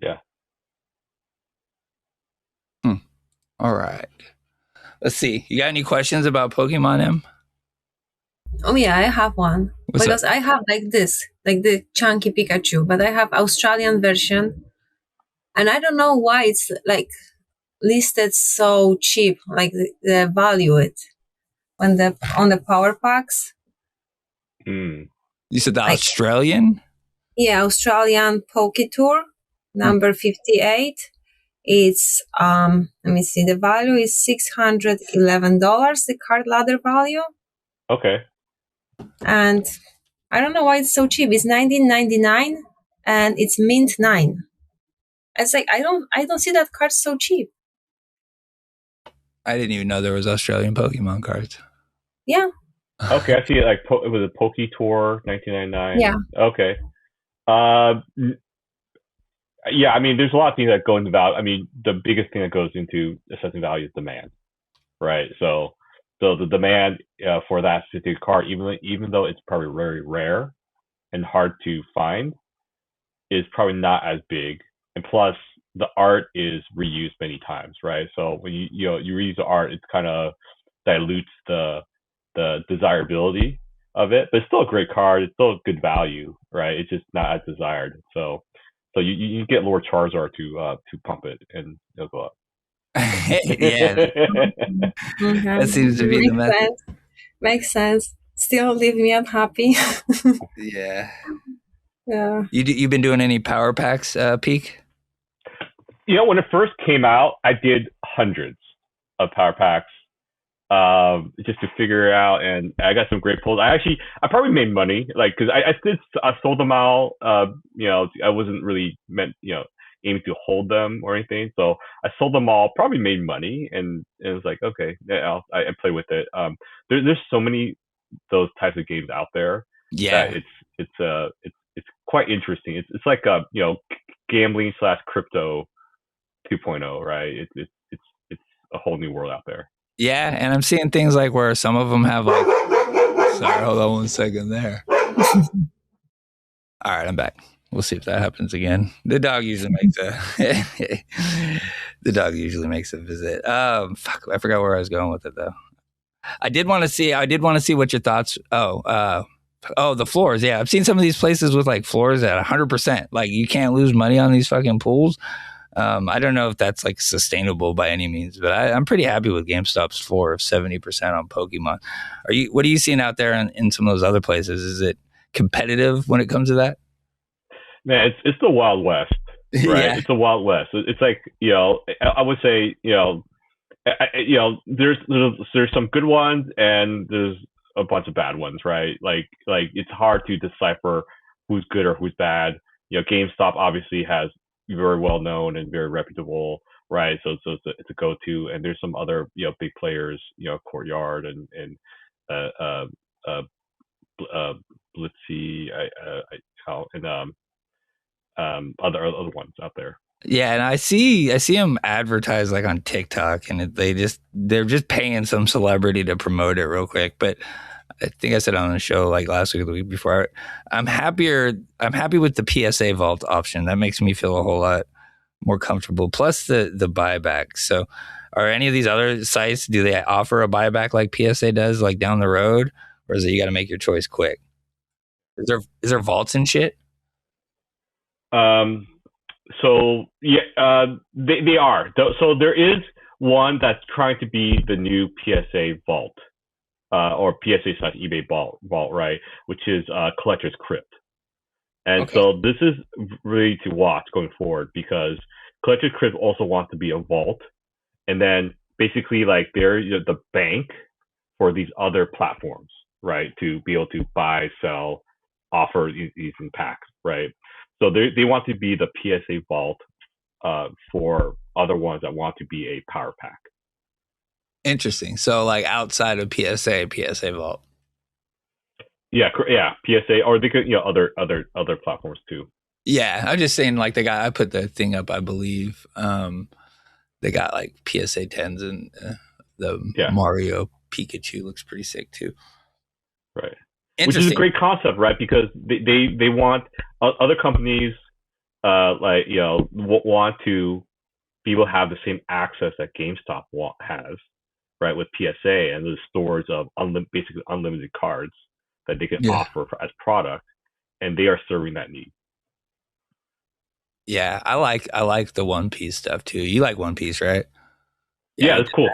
Yeah. All right. Let's see. You got any questions about Pokemon M? Oh yeah, I have one. What's because up? I have like this, like the chunky Pikachu, but I have Australian version, and I don't know why it's like listed so cheap, like the value it on the PowerPacks. You said the Like- Australian? Yeah, Australian Poke Tour number 58. It's let me see, the value is $611, the card ladder value. Okay. And I don't know why it's so cheap. It's $19.99 and it's mint 9. It's like I don't see that card so cheap. I didn't even know there was Australian Pokemon cards. Yeah. Okay, I see it. Like it was a Poke Tour 1999. Yeah. Okay. Yeah, I mean, there's a lot of things that go into value. I mean, the biggest thing that goes into assessing value is demand, right? So the demand for that specific card, even though it's probably very rare and hard to find, is probably not as big. And plus, the art is reused many times, right? So when you reuse the art, it kind of dilutes the desirability of it, but it's still a great card. It's still a good value, right? It's just not as desired. So you get Lord Charizard to pump it, and it'll go up. Yeah, that seems to be the method. Makes sense. Still leave me unhappy. Yeah. Yeah. You've been doing any power packs, Peak? You know, when it first came out, I did hundreds of power packs just to figure it out, and I got some great pulls. I probably made money, like, because I sold them all. You know, I wasn't really aiming to hold them or anything, so I sold them all. Probably made money, and it was like, okay, yeah, I play with it. There's so many those types of games out there. Yeah, that it's quite interesting. It's like gambling / crypto 2.0, right? It's a whole new world out there. Yeah, and I'm seeing things like where some of them have like. Sorry, hold on 1 second there. All right, I'm back. We'll see if that happens again. The dog usually makes a visit. Fuck, I forgot where I was going with it though. I did want to see what your thoughts. The floors. Yeah, I've seen some of these places with like floors at 100%. Like you can't lose money on these fucking pools. I don't know if that's like sustainable by any means, but I'm pretty happy with GameStop's floor of 70% on Pokemon. What are you seeing out there in some of those other places? Is it competitive when it comes to that? Man, it's the Wild West, right? Yeah. It's the Wild West. It's like, I would say, there's some good ones and there's a bunch of bad ones, right? Like it's hard to decipher who's good or who's bad. GameStop obviously has very well known and very reputable, right? So it's a go-to, and there's some other big players, Courtyard and Fitzzzy, and other ones out there. Yeah, and I see them advertised like on TikTok, and they're just paying some celebrity to promote it real quick. But I think I said on the show like last week or the week before, I'm happy with the PSA vault option. That makes me feel a whole lot more comfortable. Plus the buyback. So are any of these other sites, do they offer a buyback like PSA does, like down the road? Or is it you got to make your choice quick? Is there vaults and shit? So yeah, they are. So there is one that's trying to be the new PSA vault, or PSA / eBay vault, right? Which is Collector's Crypt. And okay. So this is really to watch going forward, because Collector's Crypt also wants to be a vault, and then basically like they're the bank for these other platforms, right? To be able to buy, sell, offer these in packs, right? So they want to be the PSA vault for other ones that want to be a power pack. Interesting. So like outside of PSA vault. Yeah, PSA, or they could other platforms too. Yeah, I'm just saying like I put the thing up. I believe they got like PSA 10s and Yeah. Mario Pikachu looks pretty sick too. Right. Which is a great concept, right? Because they want other companies want to be able to have the same access that GameStop has, right, with PSA and the stores of basically unlimited cards that they can offer as product, and they are serving that need. Yeah, I like the One Piece stuff too. You like One Piece, right? Yeah, it's cool.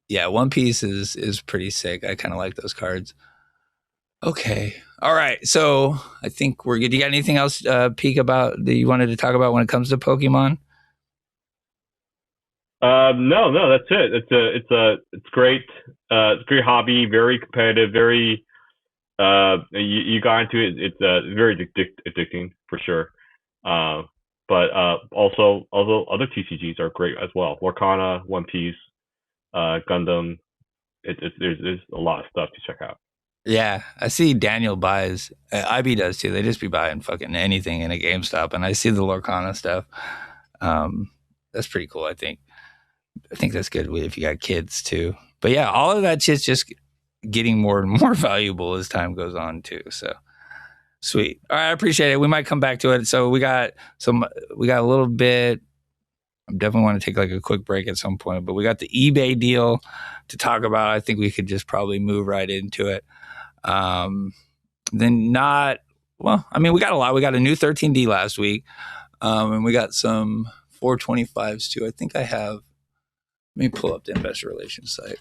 Yeah, One Piece is pretty sick. I kind of like those cards. Okay. All right. So I think we're good. Do you got anything else, Peek, about that you wanted to talk about when it comes to Pokemon? No, that's it. It's great. It's a great hobby. Very competitive. Very. You got into it. It's very addicting for sure. But also other TCGs are great as well. Lorcana, One Piece, Gundam. There's a lot of stuff to check out. Yeah, I see Daniel buys. IB does too. They just be buying fucking anything in a GameStop, and I see the Lorcana stuff. That's pretty cool. I think that's good if you got kids too. But yeah, all of that shit's just getting more and more valuable as time goes on too. So sweet. All right, I appreciate it. We might come back to it. So we got a little bit. I definitely want to take like a quick break at some point, but we got the eBay deal to talk about. I think we could just probably move right into it. We got a lot. We got a new 13D last week, and we got some 425s too. I think I have. Let me pull up the investor relations site.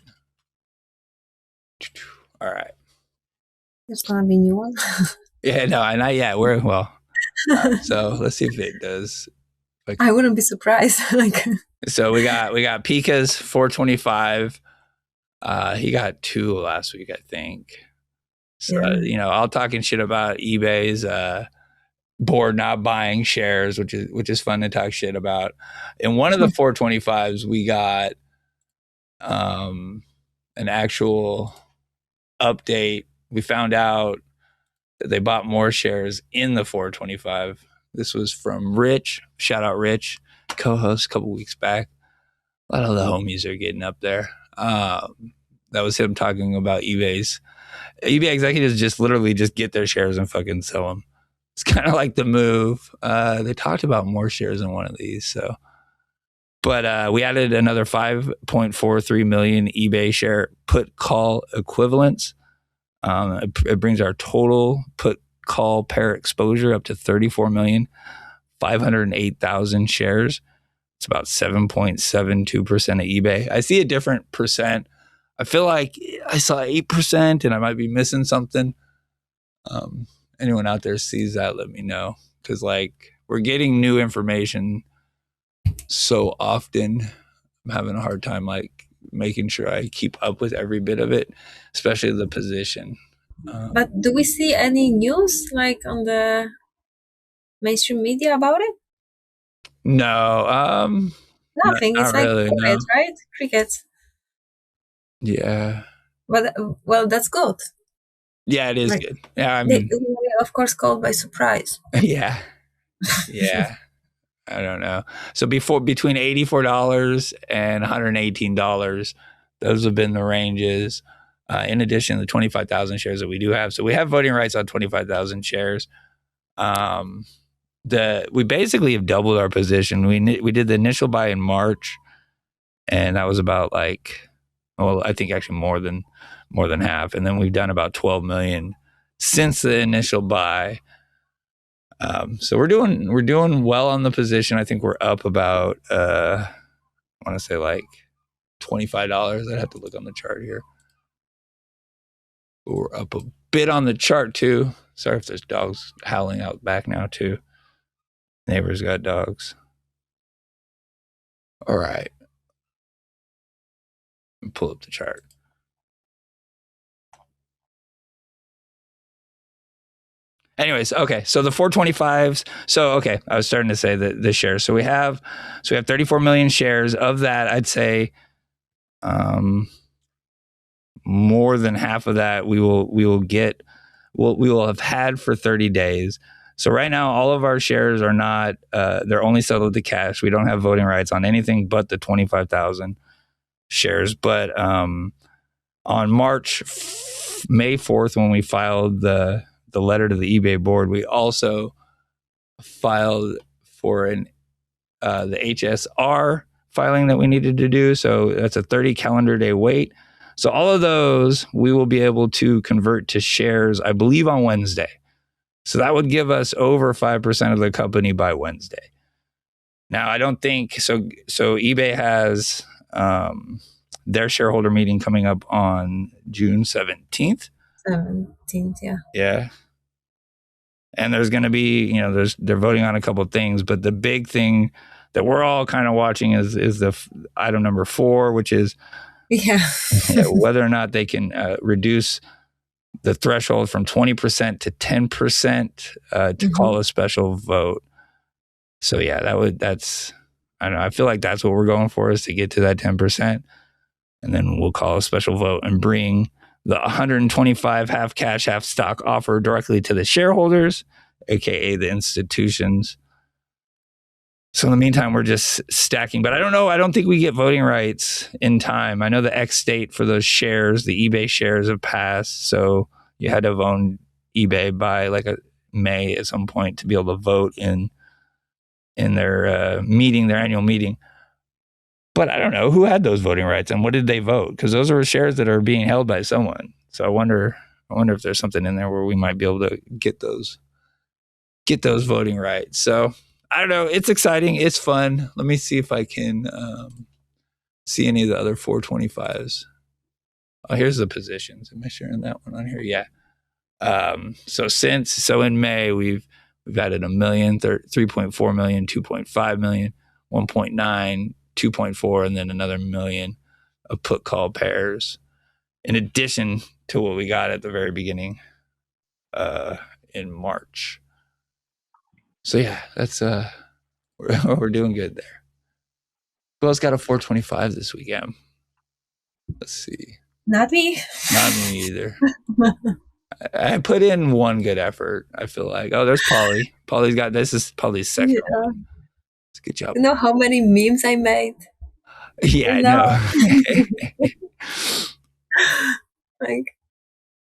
All right. There's gonna be a new one. Yeah, no, not yet. So let's see if it does. I wouldn't be surprised. So we got Pika's 425. He got 2 last week, I think. So all talking shit about eBay's board not buying shares, which is fun to talk shit about. In one of the 425s, we got an actual update. We found out that they bought more shares in the 425. This was from Rich. Shout out Rich, co-host a couple weeks back. A lot of the homies are getting up there. That was him talking about eBay executives just literally just get their shares and fucking sell them. It's kind of like the move. They talked about more shares in one of these. So, but we added another 5.43 million eBay share put call equivalents. It brings our total put call pair exposure up to 34,508,000 shares. It's about 7.72% of eBay. I see a different percent. I feel like I saw 8% and I might be missing something. Anyone out there sees that, let me know. Because we're getting new information so often. I'm having a hard time making sure I keep up with every bit of it, especially the position. But do we see any news on the mainstream media about it? No. Nothing. Not It's really, crickets, right? Crickets. Yeah. Well, that's good. Yeah, it is good. Yeah, they were, of course, caught by surprise. Yeah. I don't know. So between $84 and $118, those have been the ranges. In addition to the 25,000 shares that we do have. So we have voting rights on 25,000 shares. We basically have doubled our position. We did the initial buy in March, and that was about I think actually more than half. And then we've done about 12 million since the initial buy. So we're doing well on the position. I think we're up about I want to say $25. I'd have to look on the chart here. We're up a bit on the chart too. Sorry if there's dogs howling out back now too. Neighbors got dogs. All right. Pull up the chart. Anyways, okay. So the 425s. So okay, I was starting to say the shares. So we have 34 million shares. Of that, I'd say more than half of that we will have had for 30 days. So right now, all of our shares are not. They're only settled to cash. We don't have voting rights on anything but the 25,000. shares. But on May 4th, when we filed the letter to the eBay board, we also filed for the HSR filing that we needed to do. So that's a 30 calendar day wait. So all of those we will be able to convert to shares, I believe, on Wednesday. So that would give us over 5% of the company by Wednesday. Now, I don't think so. So eBay has their shareholder meeting coming up on June 17th. 17th, yeah. Yeah. And there's going to be, they're voting on a couple of things, but the big thing that we're all kind of watching is the item number 4, which is whether or not they can reduce the threshold from 20% to 10% to call a special vote. So yeah, that's I don't know. I feel like that's what we're going for, is to get to that 10%, and then we'll call a special vote and bring the 125 half cash, half stock offer directly to the shareholders, aka the institutions. So in the meantime, we're just stacking. But I don't know. I don't think we get voting rights in time. I know the X date for those shares, the eBay shares, have passed. So you had to have owned eBay by like a May at some point to be able to vote in their meeting, their annual meeting. But I don't know who had those voting rights and what did they vote? Because those are shares that are being held by someone. So I wonder if there's something in there where we might be able to get those voting rights. So I don't know. It's exciting. It's fun. Let me see if I can see any of the other 425s. Oh, here's the positions. Am I sharing that one on here? Yeah. So in May we've added 1 million, 3.4 million, 2.5 million, 1.9, 2.4, and then another 1 million of put call pairs, in addition to what we got at the very beginning in March. So yeah, that's we're doing good there. Who else got a 425 this weekend? Let's see. Not me. Not me either. I put in one good effort. I feel like. Oh, there's Polly. Polly's got this. Is Polly's second one. It's a good job. You know how many memes I made? Yeah, I know. Like,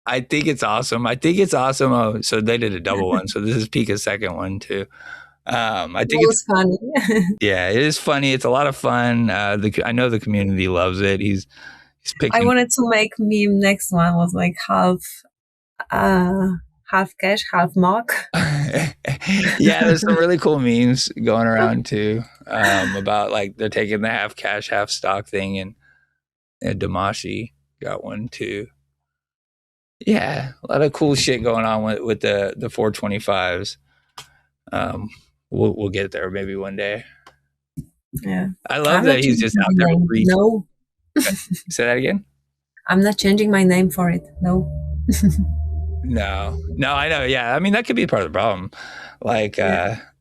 I think it's awesome. Oh, so they did a double one. So this is Pika's second one too. I think it's funny. Yeah, it is funny. It's a lot of fun. I know the community loves it. He's picking. I wanted to make meme. Next one was like half cash, half mock. Yeah, there's some really cool memes going around too, about like they're taking the half cash, half stock thing, and Damashi got one too. Yeah, a lot of cool shit going on with the 425s. We'll get there maybe one day. Yeah, I love that he's just out there. No. Say that again. I'm not changing my name for it. No. No, I know. Yeah, I mean that could be part of the problem. Like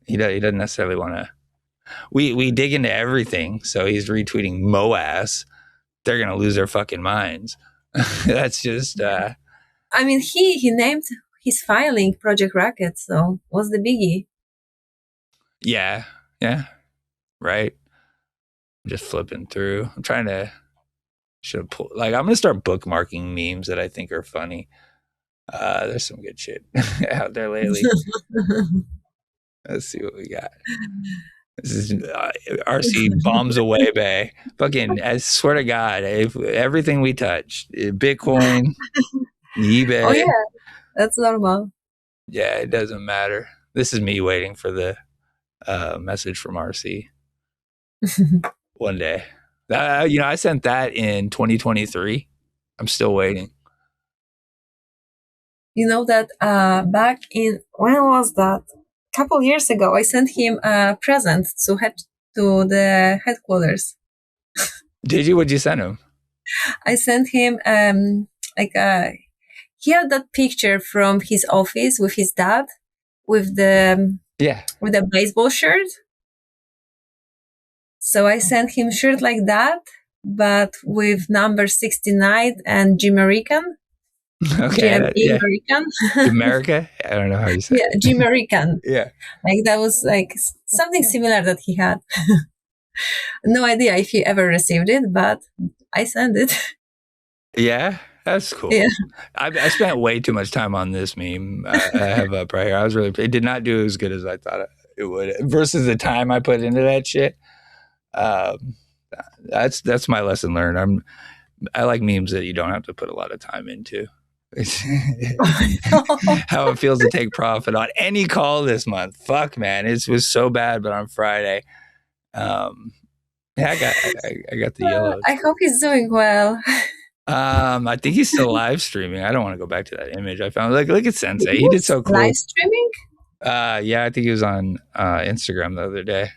he doesn't necessarily want to. We dig into everything, so he's retweeting Moas. They're gonna lose their fucking minds. That's just. I mean, he named his filing Project Rocket. So what's the biggie? Yeah, right. I'm just flipping through. I'm trying to. I'm gonna start bookmarking memes that I think are funny. There's some good shit out there lately. Let's see what we got. This is RC bombs away, Bay. Fucking, I swear to God, everything we touch, Bitcoin, eBay. Oh yeah, that's normal. Yeah, it doesn't matter. This is me waiting for the message from RC. One day. I sent that in 2023. I'm still waiting. You know that back in, when was that? A couple years ago, I sent him a present to head to the headquarters. Did you? What'd you send him? I sent him he had that picture from his office with his dad with the baseball shirt. So I sent him shirt like that, but with number 69 and Gmerican. Okay. American. America? I don't know how you say it. Yeah, Gmerican. Yeah. Like that was like something similar that he had. No idea if he ever received it, but I send it. Yeah, that's cool. Yeah. I spent way too much time on this meme. I have up right here. It did not do as good as I thought it would versus the time I put into that shit. That's my lesson learned. I like memes that you don't have to put a lot of time into. How it feels to take profit on any call this month. Fuck, man, it was so bad. But on Friday, yeah, I got the yellow. I hope he's doing well. I think he's still live streaming. I don't want to go back to that image I found. Look at Sensei. He did so cool. Live streaming? Yeah, I think he was on Instagram the other day.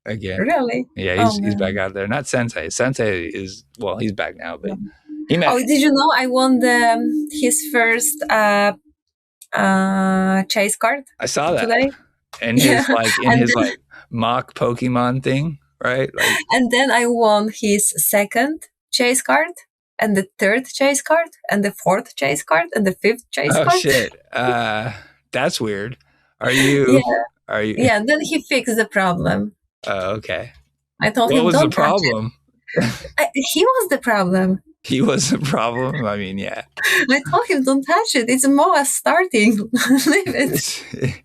Again. Really? Yeah, he's back out there. Not Sensei. Sensei is he's back now, but did you know I won his first chase card? I saw that today. And his like mock Pokemon thing, right? Like, and then I won his second chase card, and the third chase card, and the fourth chase card, and the fifth chase card. Oh shit. That's weird. Are you? Yeah, then he fixed the problem. Oh, okay. I told him, what was don't the problem? He was the problem. He was the problem? I mean, yeah. I told him, don't touch it. It's Moa starting. Leave it.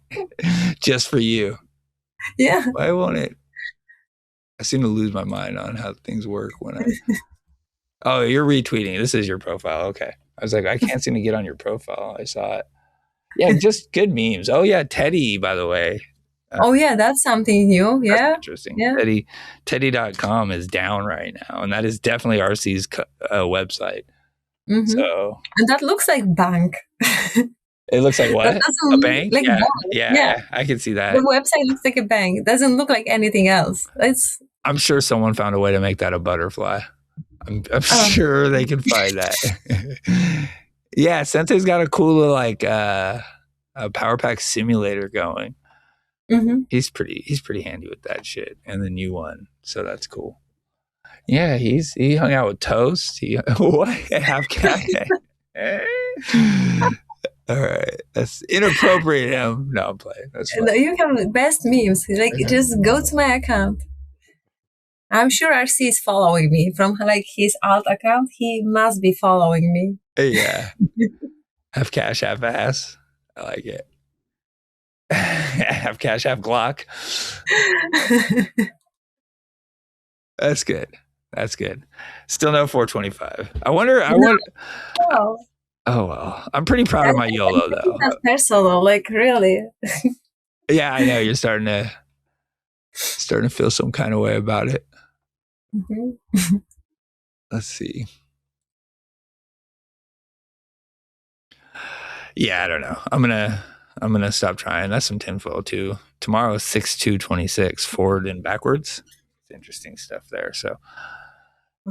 Just for you. Yeah. Why won't it? I seem to lose my mind on how things work when I... Oh, you're retweeting. This is your profile. Okay. I was like, I can't seem to get on your profile. I saw it. Yeah, just good memes. Oh, yeah, Teddy, by the way. Oh, yeah, that's something new. Yeah. That's interesting. Yeah. Teddy.com is down right now, and that is definitely RC's website. Mm-hmm. So, and that looks like bank. It looks like what? A bank? Like yeah, I can see that. The website looks like a bank. It doesn't look like anything else. I'm sure someone found a way to make that a butterfly. I'm sure they can find that. Yeah, Sensei's got a cool little a PowerPack simulator going. Mm-hmm. He's pretty handy with that shit, and the new one, so that's cool. Yeah, he hung out with Toast. What half cat? All right, that's inappropriate. No, I'm playing. That's fine. You have best memes. Just go to my account. I'm sure RC is following me from his alt account. He must be following me. Yeah. Have cash, have ass. I like it. Have cash, have Glock. That's good. Still no 425. I wonder. Oh well. I'm pretty proud of my YOLO though. That's personal, really. Yeah, I know you're starting to feel some kind of way about it. Mm-hmm. Let's see. Yeah, I don't know. I'm gonna stop trying. That's some tinfoil too. Tomorrow is 6/2/26, forward and backwards. It's interesting stuff there. So,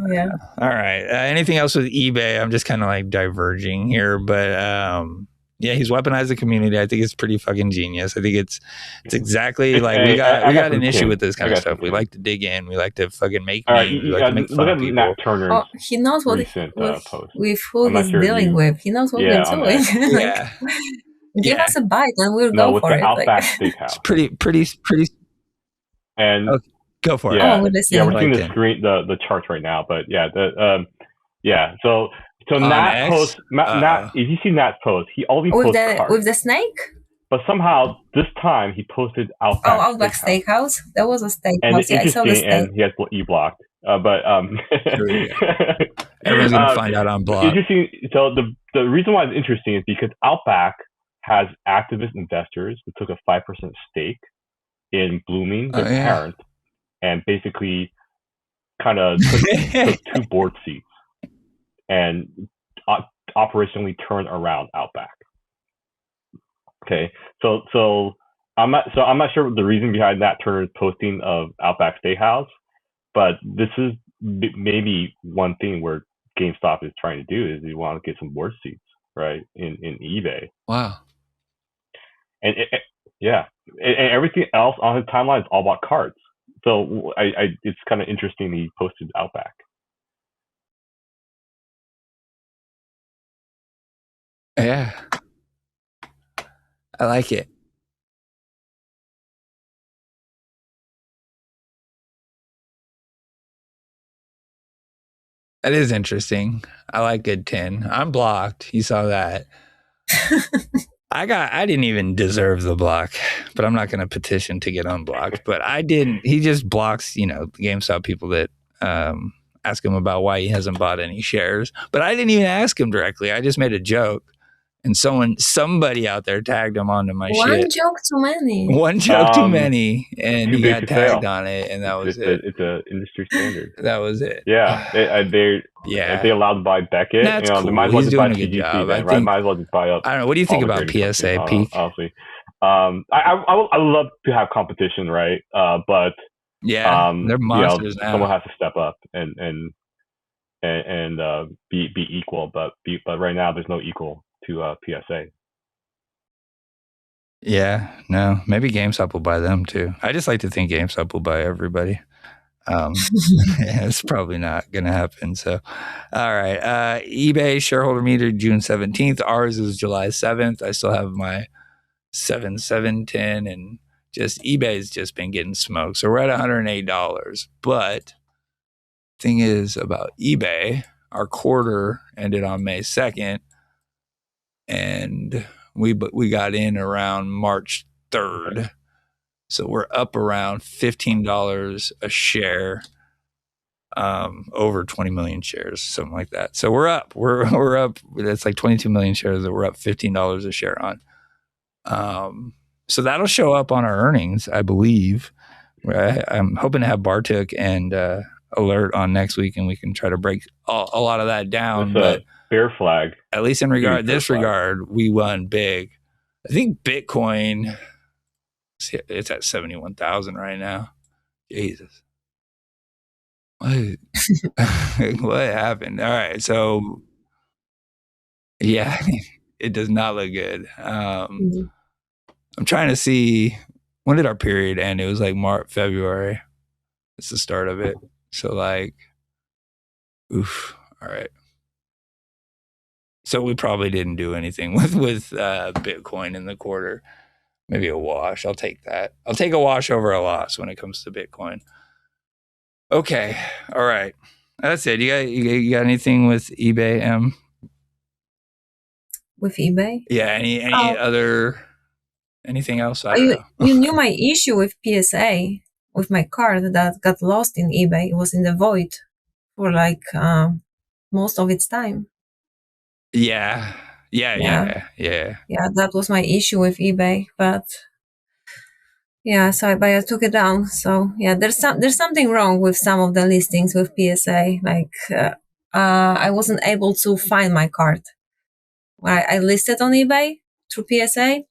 yeah. All right. Anything else with eBay? I'm just kind of diverging here, but yeah, he's weaponized the community. I think it's pretty fucking genius. I think it's exactly we got an issue with this kind of stuff. We like to dig in. We like to fucking make memes. We like to make fun of people. Nat Turner's he knows what recent post. With who he's dealing with. He knows what we're doing. Give us a bite and we'll go for it. Outback Steakhouse. It's pretty. And go for it. Yeah, we're seeing the screen, the charts right now. But yeah, So Nat post. Nat, if you see Nat's post, he only posts cards with the snake. But somehow this time he posted Outback. Outback Steakhouse. There was a steakhouse. And it's interesting, and he has blocked. But everyone's gonna find out I'm blocked. Interesting. So the reason why it's interesting is because Outback has activist investors who took a 5% stake in Blooming, their parent, and basically kind of took 2 board seats and operationally turned around Outback. Okay, so I'm not sure the reason behind Nat Turner's posting of Outback Steakhouse, but this is maybe one thing where GameStop is trying to do is you want to get some board seats, right, in eBay. Wow. And and everything else on his timeline is all about cards. So it's kind of interesting he posted Outback. Yeah, I like it. That is interesting. I like good tin. I'm blocked. You saw that. I didn't even deserve the block, but I'm not going to petition to get unblocked. But I didn't. He just blocks, GameStop people that ask him about why he hasn't bought any shares. But I didn't even ask him directly. I just made a joke, and somebody out there tagged him onto my One shit. joke too many. One joke too many, and too he big got to tagged fail. on it, and that was it. It's a industry standard. That was it. Yeah, if they allowed to buy Beckett, That's they cool. might as well He's just buy doing a good TGC job. then, right? Might as well just buy up. I don't know. What do you think about PSA Peak? Honestly, I would love to have competition, right? But yeah, they're monsters now. Someone has to step up and be equal. But right now, there's no equal to PSA. Yeah, no. Maybe GameStop will buy them too. I just like to think GameStop will buy everybody. It's probably not going to happen. So, all right. eBay shareholder meter June 17th. Ours is July 7th. I still have my 7/7/10, and just eBay's just been getting smoked. So we're at $108. But thing is about eBay, our quarter ended on May 2nd, and we got in around March 3rd. So we're up around $15 a share, over 20 million shares, something like that. So we're up. We're up. That's like 22 million shares that we're up $15 a share on. So that'll show up on our earnings, I believe. I'm hoping to have Bartik and Alert on next week, and we can try to break a lot of that down. But bear flag. At least in this regard, we won big. I think Bitcoin, it's at 71,000 right now. Jesus. What happened? All right. So, yeah, it does not look good. I'm trying to see, when did our period end? It was like February. It's the start of it. So like, oof. All right. So we probably didn't do anything with Bitcoin in the quarter. Maybe a wash. I'll take that. I'll take a wash over a loss when it comes to Bitcoin. Okay. All right. That's it. You got anything with eBay, Em? With eBay? Yeah. Any anything else? I don't know. You knew my issue with PSA, with my card that got lost in eBay. It was in the void for like most of its time. Yeah. That was my issue with eBay, but so I took it down. So yeah, there's something wrong with some of the listings with PSA. Like I wasn't able to find my card. I listed on eBay through PSA,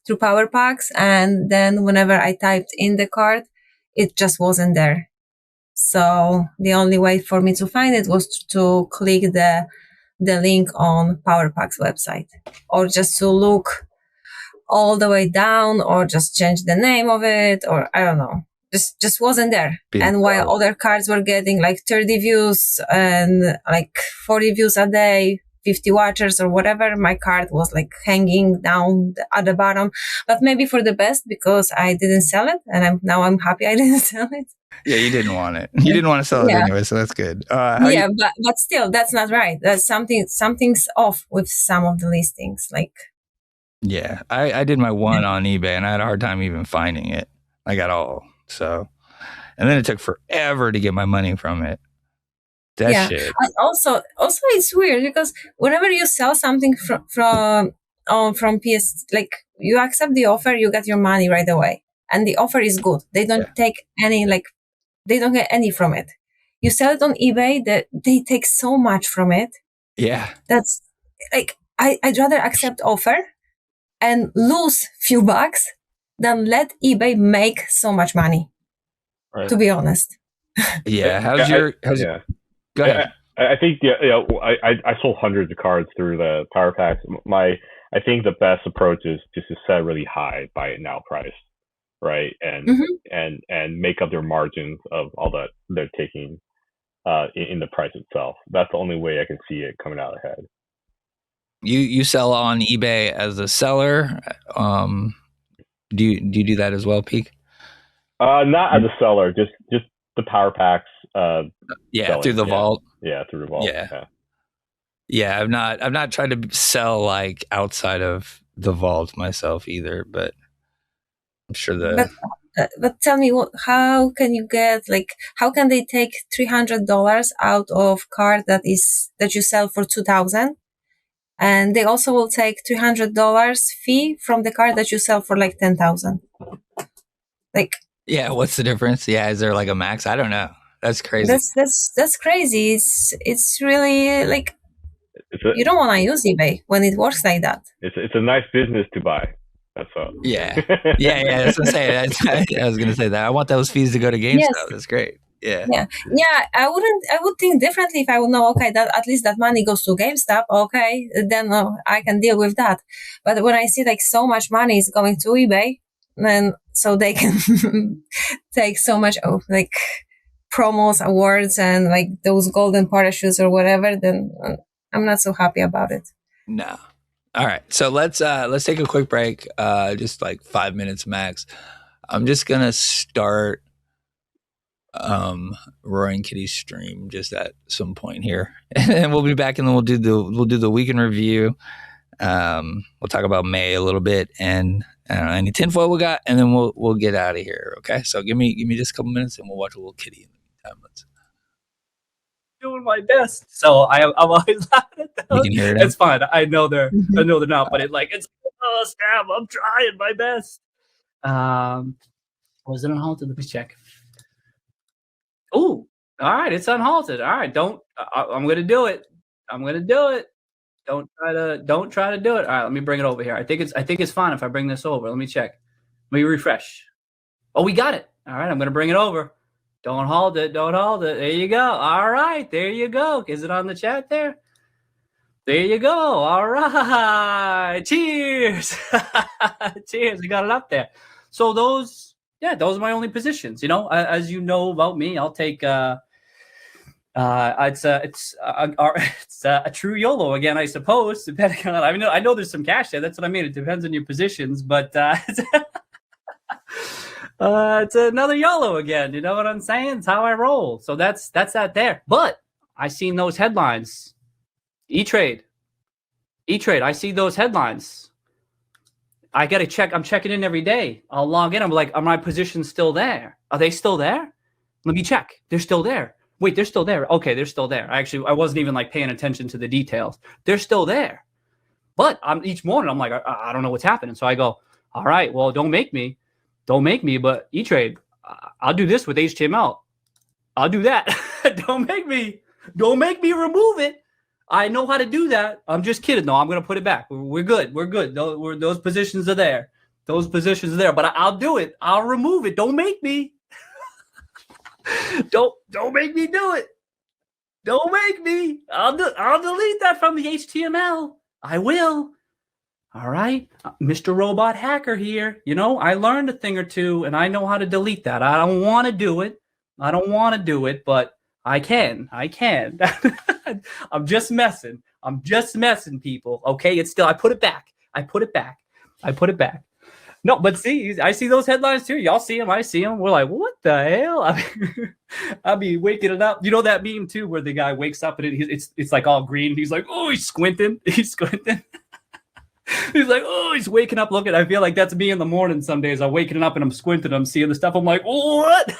through PowerPacks, and then whenever I typed in the card, it just wasn't there. So the only way for me to find it was to click the link on PowerPacks website, or just to look all the way down, or just change the name of it, or I don't know. Just wasn't there. And while other cards were getting like 30 views and like 40 views a day, 50 watchers or whatever, my card was like hanging down at the bottom. But maybe for the best, because I didn't sell it, and I'm happy I didn't sell it. Yeah, you didn't want it. You didn't want to sell it anyway, so that's good. But still, that's not right. That's something's off with some of the listings. Like, yeah, I did my one on eBay, and I had a hard time even finding it. I got all so, and then it took forever to get my money from it. That shit. And also, it's weird because whenever you sell something from PS, like you accept the offer, you get your money right away, and the offer is good. They don't take any, like, they don't get any from it. You sell it on eBay, they take so much from it. Yeah, that's like I'd rather accept offer and lose few bucks than let eBay make so much money. Right. To be honest. Yeah. Go ahead. I think I sold hundreds of cards through the PowerPacks. I think the best approach is just to set really high buy it now price, right? And and make up their margins of all that they're taking in the price itself. That's the only way I can see it coming out ahead. You sell on eBay as a seller. Do you do that as well, Peak? Not as a seller, just the PowerPacks Yeah, through the vault. Yeah, through the vault. Yeah. I've not tried to sell like outside of the vault myself either, but I'm sure But tell me, how can you get, like, how can they take $300 out of card that you sell for $2,000, and they also will take $300 fee from the card that you sell for like $10,000? Like, yeah, what's the difference? Yeah, is there like a max? I don't know. That's crazy. That's crazy. It's really like, you don't want to use eBay when it works like that. It's a nice business to buy. That's all. Yeah. I was gonna say that. I was gonna say that. I want those fees to go to GameStop. Yes. That's great. Yeah. I would think differently if I would know, okay, that at least that money goes to GameStop. Okay, then I can deal with that. But when I see like so much money is going to eBay, then so they can take so much of like promos, awards, and like those golden parachutes or whatever, then I'm not so happy about it. No. All right, so let's take a quick break, just like 5 minutes max. I'm just gonna start Roaring Kitty stream just at some point here, and then we'll be back, and then we'll do the week in review. We'll talk about May a little bit, and I don't know, any tinfoil we got, and then we'll get out of here. Okay, so give me just a couple minutes, and we'll watch a little kitty in the meantime. Let's. Doing my best, so I'm always laughing at those. You can hear it. It's fine. I know they're not, but it's scam. I'm trying my best. Was it unhalted? Let me check. Oh, all right, it's unhalted. All right, I'm gonna do it. Don't try to do it. All right, let me bring it over here. I think it's fine if I bring this over. Let me check. Let me refresh. Oh, we got it. All right, I'm gonna bring it over. Don't hold it. There you go. All right. There you go. Is it on the chat there? There you go. All right. Cheers. Cheers. We got it up there. So those are my only positions. You know, as you know about me, I'll take. It's a true YOLO again, I suppose. Depending on, I know there's some cash there. That's what I mean. It depends on your positions, but. It's another YOLO again. You know what I'm saying? It's how I roll. So that's that there. But I seen those headlines. E-Trade. I see those headlines. I got to check. I'm checking in every day. I'll log in. I'm like, are my positions still there? Are they still there? Let me check. They're still there. Wait, they're still there. Okay, they're still there. I wasn't even like paying attention to the details. They're still there. But each morning I'm like, I don't know what's happening. So I go, all right, well, don't make me, but E-Trade, I'll do this with HTML. I'll do that. Don't make me remove it. I know how to do that. I'm just kidding. No, I'm going to put it back. We're good. Those positions are there. But I'll do it. I'll remove it. Don't make me. Don't make me do it. Don't make me. I'll delete that from the HTML. I will. All right, Mr. Robot Hacker here. You know, I learned a thing or two, and I know how to delete that. I don't want to do it, but I can. I'm just messing, people. Okay, it's still. I put it back. No, but see, I see those headlines too. Y'all see them. I see them. We're like, what the hell? I'll be waking it up. You know that meme too, where the guy wakes up and it's like all green. He's like, oh, he's squinting. He's like, oh, he's waking up looking. I feel like that's me in the morning some days. I'm waking up and I'm squinting. I'm seeing the stuff. I'm like, what?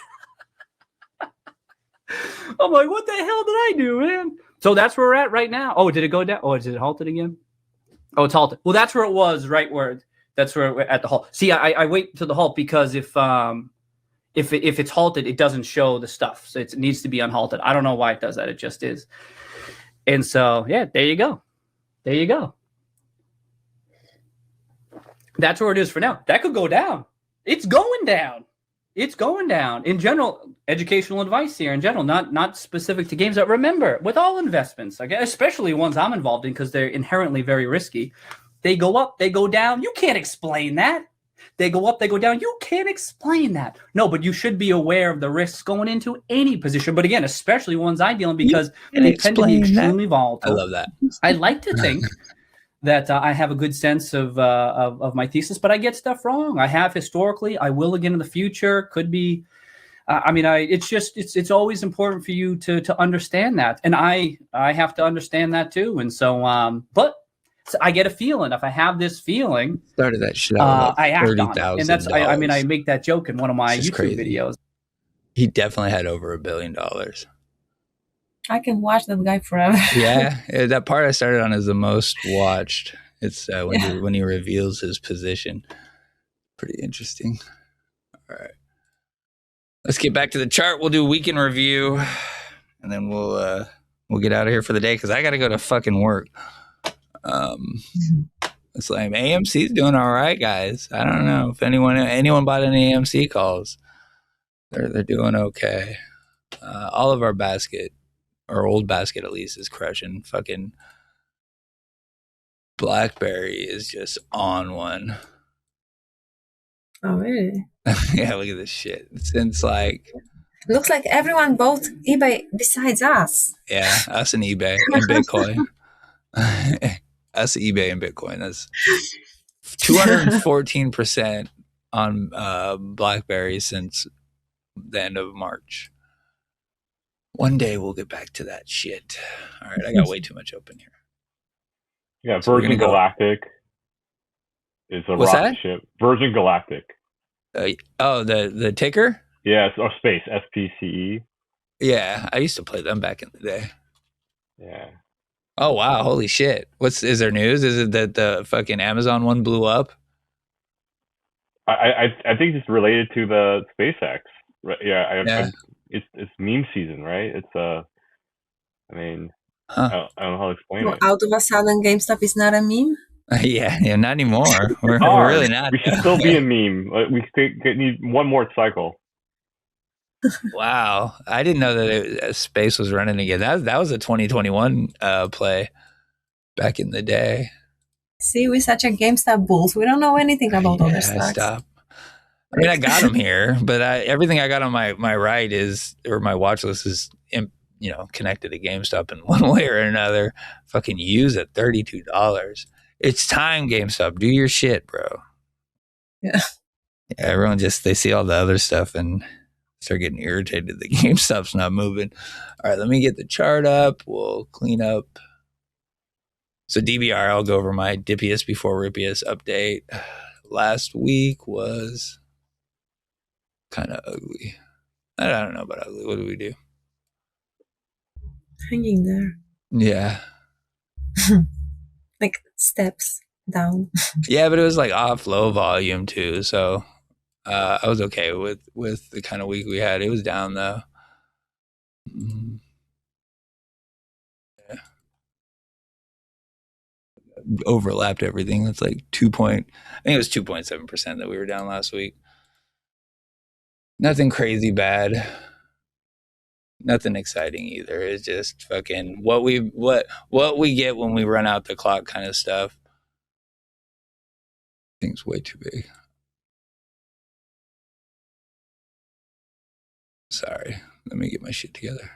I'm like, what the hell did I do, man? So that's where we're at right now. Oh, did it go down? Oh, is it halted again? Oh, it's halted. Well, that's where it was, right? That's where we're at the halt. See, I wait to the halt because if it's halted, it doesn't show the stuff. So it needs to be unhalted. I don't know why it does that. It just is. And so, yeah, there you go. That's where it is for now. That could go down. It's going down. In general, educational advice here in general, not specific to games. But remember, with all investments, especially ones I'm involved in because they're inherently very risky, they go up, they go down. You can't explain that. They go up, they go down. You can't explain that. No, but you should be aware of the risks going into any position. But again, especially ones I deal in because they tend to be extremely volatile. I love that. I like to think that I have a good sense of my thesis, but I get stuff wrong. I have historically. I will again in the future. Could be. it's always important for you to understand that, and I have to understand that too. And so, but I get a feeling. If I have this feeling, started that shit out with like I act on it, and that's $30,000. I make that joke in one of my YouTube crazy. videos. He definitely had over $1 billion. I can watch that guy forever. Yeah, that part I started on is the most watched. It's when he reveals his position. Pretty interesting. All right, let's get back to the chart. We'll do week in review, and then we'll get out of here for the day because I got to go to fucking work. It's like AMC's doing all right, guys. I don't know if anyone bought any AMC calls. They're doing okay. All of our basket, our old basket at least, is crushing. Fucking BlackBerry is just on one. Oh, really? Yeah, look at this shit. Since like, looks like everyone bought eBay besides us. Yeah, us and eBay and Bitcoin. Us, eBay, and Bitcoin. That's 214% on BlackBerry since the end of March. One day we'll get back to that shit. All right, I got way too much open here. Yeah, so Virgin Galactic is a What's rocket that? ship. Virgin Galactic. The ticker? Yeah, or space, SPCE. Yeah, I used to play them back in the day. Yeah. Oh wow, holy shit. Is there news? Is it that the fucking Amazon one blew up? I think it's related to the SpaceX. Right? Yeah, it's meme season, right? It's I don't know how to explain it. Out of a sudden, GameStop is not a meme. Yeah, not anymore. We're really not. We should still be a meme. We need one more cycle. Wow, I didn't know that space was running again. That was a 2021 play back in the day. See, we're such a GameStop bulls. We don't know anything about other stocks. Stop. I mean, I got them here, but everything I got on my right or my watch list is, connected to GameStop in one way or another. Fucking use at $32. It's time, GameStop. Do your shit, bro. Yeah. Everyone they see all the other stuff and start getting irritated that GameStop's not moving. All right, let me get the chart up. We'll clean up. So DBR, I'll go over my Dippiest before Rippiest update. Last week was kind of ugly. I don't know about ugly. What do we do? Hanging there. Yeah. Like steps down. Yeah, but it was like off low volume too. So I was okay with the kind of week we had. It was down though. Yeah. Overlapped everything. That's like I think it was 2.7% that we were down last week. Nothing crazy bad. Nothing exciting either. It's just fucking what we get when we run out the clock kind of stuff. Thing's way too big. Sorry. Let me get my shit together.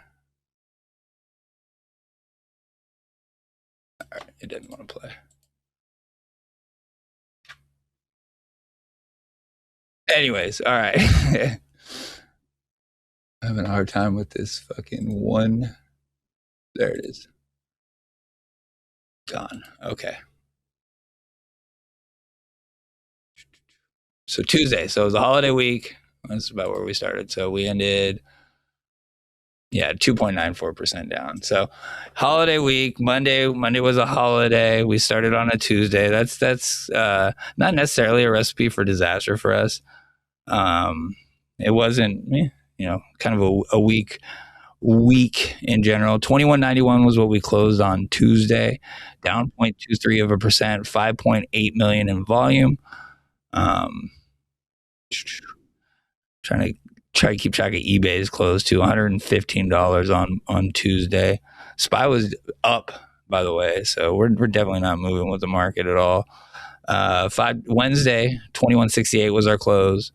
All right, it doesn't want to play. Anyways, all right. I'm having a hard time with this fucking one. There it is. Gone. Okay. So Tuesday. So it was a holiday week. That's about where we started. So we ended, 2.94% down. So holiday week, Monday was a holiday. We started on a Tuesday. That's not necessarily a recipe for disaster for us. It wasn't, kind of a week in general. 2191 was what we closed on Tuesday, down 0.23%, 5.8 million in volume. Trying to keep track of eBay's close to $115 on Tuesday. SPY was up, by the way, so we're definitely not moving with the market at all. Wednesday, 2168 was our close,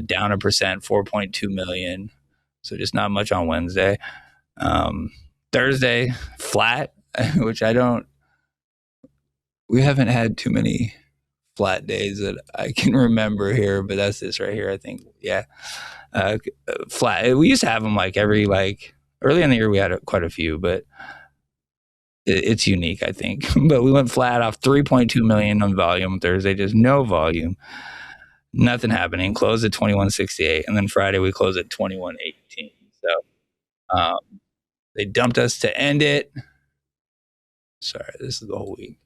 down 1%, 4.2 million. So just not much on Wednesday. Thursday, flat, which we haven't had too many flat days that I can remember here, but that's this right here, I think. Yeah. flat. We used to have them like every early in the year we had quite a few, but it's unique, I think. But we went flat off 3.2 million on volume Thursday, just no volume, nothing happening. Closed at 2168, and then Friday we closed at 2118. So they dumped us to end it. Sorry, this is the whole week.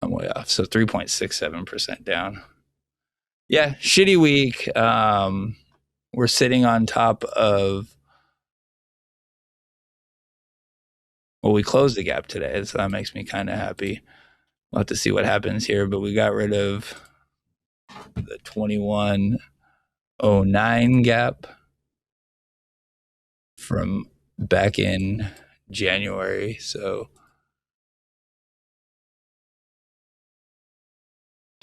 I'm way off. So 3.67% down. Yeah, shitty week. We're sitting on top of. Well, we closed the gap today, so that makes me kind of happy. We'll have to see what happens here, but we got rid of the 2109 gap from back in January. So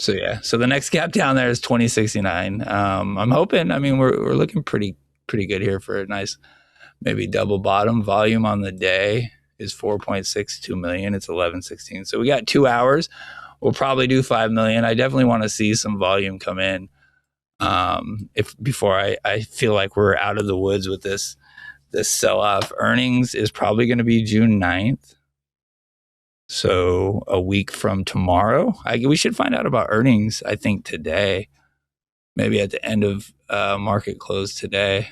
yeah. So the next gap down there is 2069. I'm hoping. I mean, we're looking pretty good here for a nice, maybe double bottom. Volume on the day is 4.62 million. It's 11:16. So we got 2 hours. We'll probably do 5 million. I definitely want to see some volume come in before I feel like we're out of the woods with this sell-off. Earnings is probably going to be June 9th. So a week from tomorrow. We should find out about earnings, I think, today. Maybe at the end of market close today.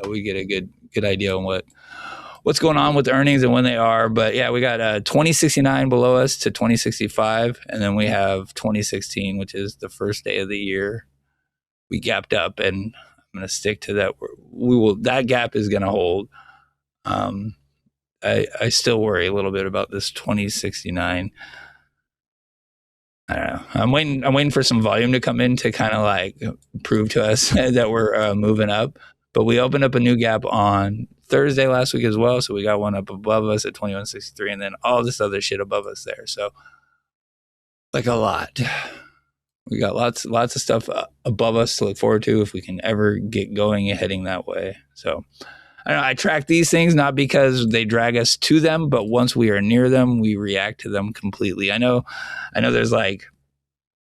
We get a good idea on what's going on with earnings and when they are. But yeah, we got 2069 below us to 2065, and then we have 2016, which is the first day of the year. We gapped up, and I'm going to stick to that. That gap is going to hold. I still worry a little bit about this 2069. I don't know. I'm waiting for some volume to come in to kind of like prove to us that we're moving up. But we opened up a new gap on Thursday last week as well. So we got one up above us at 2163, and then all this other shit above us there. So like a lot. We got lots of stuff above us to look forward to if we can ever get going and heading that way. So I don't know, I track these things not because they drag us to them, but once we are near them, we react to them completely. I know there's like,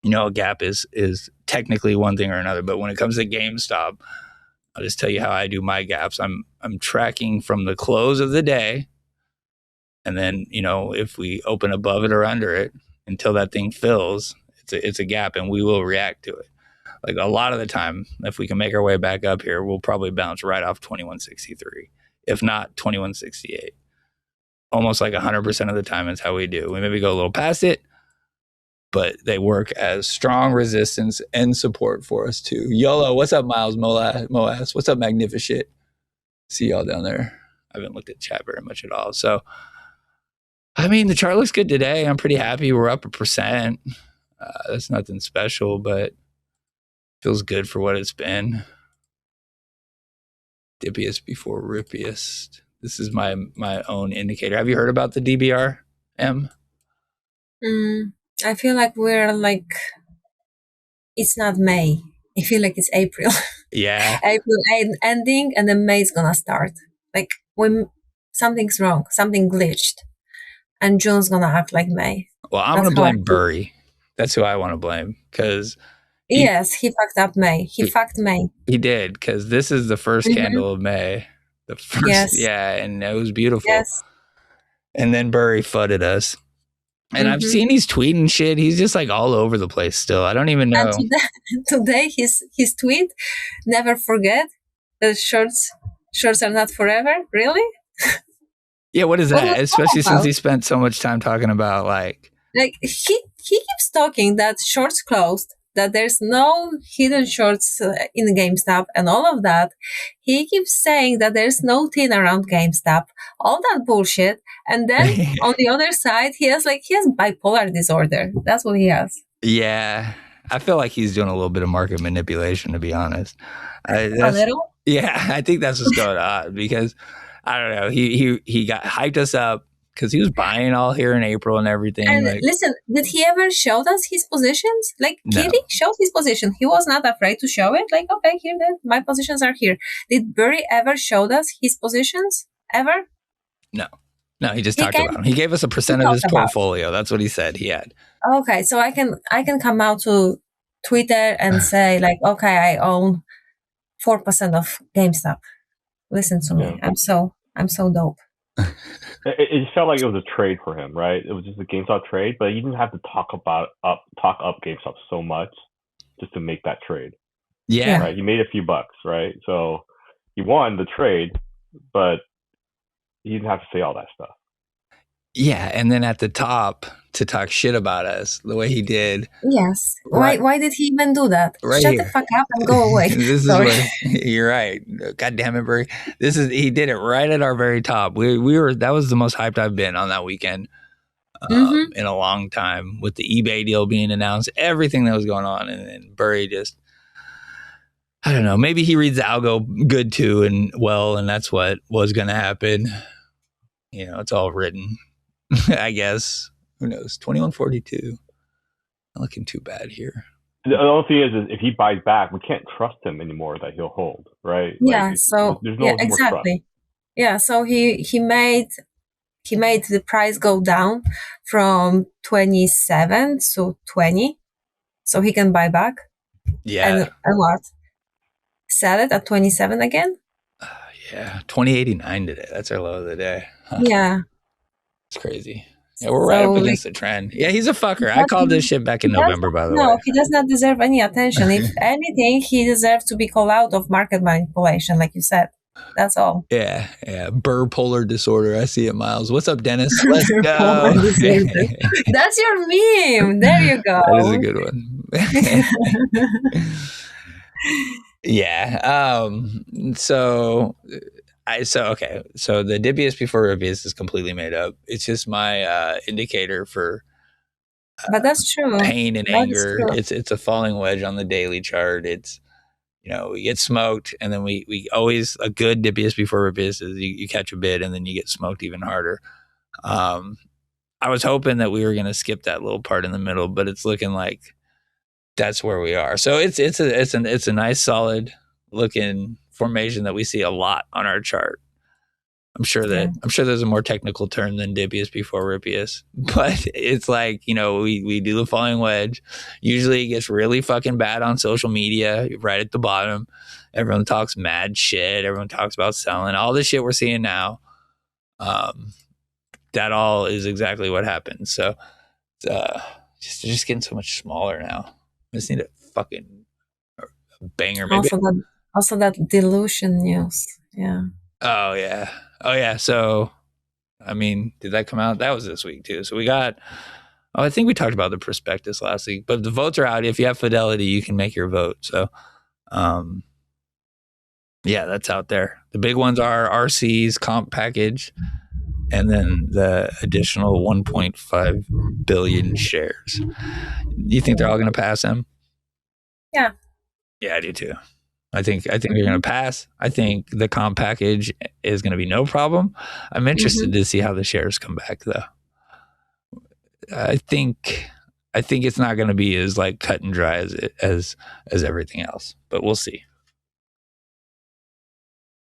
a gap is technically one thing or another, but when it comes to GameStop, I'll just tell you how I do my gaps. I'm tracking from the close of the day, and then if we open above it or under it until that thing fills, it's a gap, and we will react to it. Like a lot of the time, if we can make our way back up here, we'll probably bounce right off 2163, if not 2168. Almost like 100% of the time is how we do. We maybe go a little past it, but they work as strong resistance and support for us too. YOLO, what's up, Miles Moas? What's up, Magnificent? See y'all down there. I haven't looked at chat very much at all. So, I mean, the chart looks good today. I'm pretty happy. We're up 1%. That's nothing special, but feels good for what it's been. Dippiest before rippiest. This is my own indicator. Have you heard about the DBRM? I feel like we're like, it's not May. I feel like it's April. Yeah. April ending, and then May's gonna start. Like when something's wrong, something glitched, and June's gonna act like May. Well, I'm gonna blame Burry. That's who I want to blame, because yes, he fucked up May. He fucked May. He did, because this is the first candle of May. The first, yes. Yeah, and it was beautiful. Yes. And then Burry fudded us. And I've seen he's tweeting shit. He's just like all over the place still. I don't even know. And today his tweet, never forget that shorts are not forever. Really? Yeah, what is that? Especially since he spent so much time talking about like he keeps talking that shorts closed, that there's no hidden shorts in GameStop and all of that. He keeps saying that there's no tin around GameStop, all that bullshit. And then on the other side, he has bipolar disorder. That's what he has. Yeah. I feel like he's doing a little bit of market manipulation, to be honest. A little? Yeah, I think that's what's going on, because I don't know. He got hyped us up because he was buying all here in April and everything. And listen, did he ever show us his positions? Like, no. Kitty showed his position. He was not afraid to show it. Like, okay, here, then my positions are here. Did Burry ever show us his positions? Ever? No, he just talked about them. He gave us a percent of his portfolio. That's what he said he had. Okay, so I can come out to Twitter and say like, okay, I own 4% of GameStop. Listen to me. I'm so dope. It just felt like it was a trade for him, right? It was just a GameStop trade, but you didn't have to talk up GameStop so much just to make that trade. Yeah. Right. You made a few bucks, right? So you won the trade, but you didn't have to say all that stuff. Yeah, and then at the top to talk shit about us the way he did. Yes. Right. Why did he even do that? Right Shut here. the fuck up and go away. This is Sorry. what you're right. God damn it, Burry. He did it right at our very top. We were that was the most hyped I've been on that weekend in a long time, with the eBay deal being announced, everything that was going on, and then Burry just, I don't know, maybe he reads the algo good too and well, and that's what was going to happen. You know, it's all written. I guess. Who knows? 2142. Not looking too bad here. The only thing is if he buys back, we can't trust him anymore that he'll hold, right? Yeah. Like, So there's no yeah, more trust. exactly. Yeah. So he made the price go down from 27 to 20, so he can buy back. Yeah. And what? Sell it at 27 again? Yeah. 2089 today. That's our low of the day. Huh. Yeah. It's crazy. Yeah, we're right up against the trend. Yeah, he's a fucker. I called this shit back in November, by the way. No, he does not deserve any attention. If anything, he deserves to be called out of market manipulation, like you said. That's all. Yeah. Burr-Polar Disorder. I see it, Miles. What's up, Dennis? Let's go. That's your meme. There you go. That is a good one. Yeah. So the Dippiest before Rippiest is completely made up. It's just my indicator for but that's true. Pain and anger. It's a falling wedge on the daily chart. It's, you know, we get smoked, and then we always, a good Dippiest before Rippiest is you catch a bid and then you get smoked even harder. I was hoping that we were going to skip that little part in the middle, but it's looking like that's where we are. So it's a nice solid looking formation that we see a lot on our chart. I'm sure there's a more technical term than Dippiest before Rippiest, but it's like, you know, we do the falling wedge. Usually it gets really fucking bad on social media, right at the bottom. Everyone talks mad shit. Everyone talks about selling. All this shit we're seeing now, that all is exactly what happened. So just getting so much smaller now. I just need a fucking banger. Maybe. Also that dilution news. Yeah. Oh yeah. So, I mean, did that come out? That was this week too. So we got, I think we talked about the prospectus last week, but the votes are out. If you have Fidelity, you can make your vote. So, yeah, that's out there. The big ones are RC's comp package, and then the additional 1.5 billion shares. You think they're all going to pass him? Yeah. Yeah, I do too. I think they're going to pass. I think the comp package is going to be no problem. I'm interested to see how the shares come back, though. I think it's not going to be as like cut and dry as everything else, but we'll see.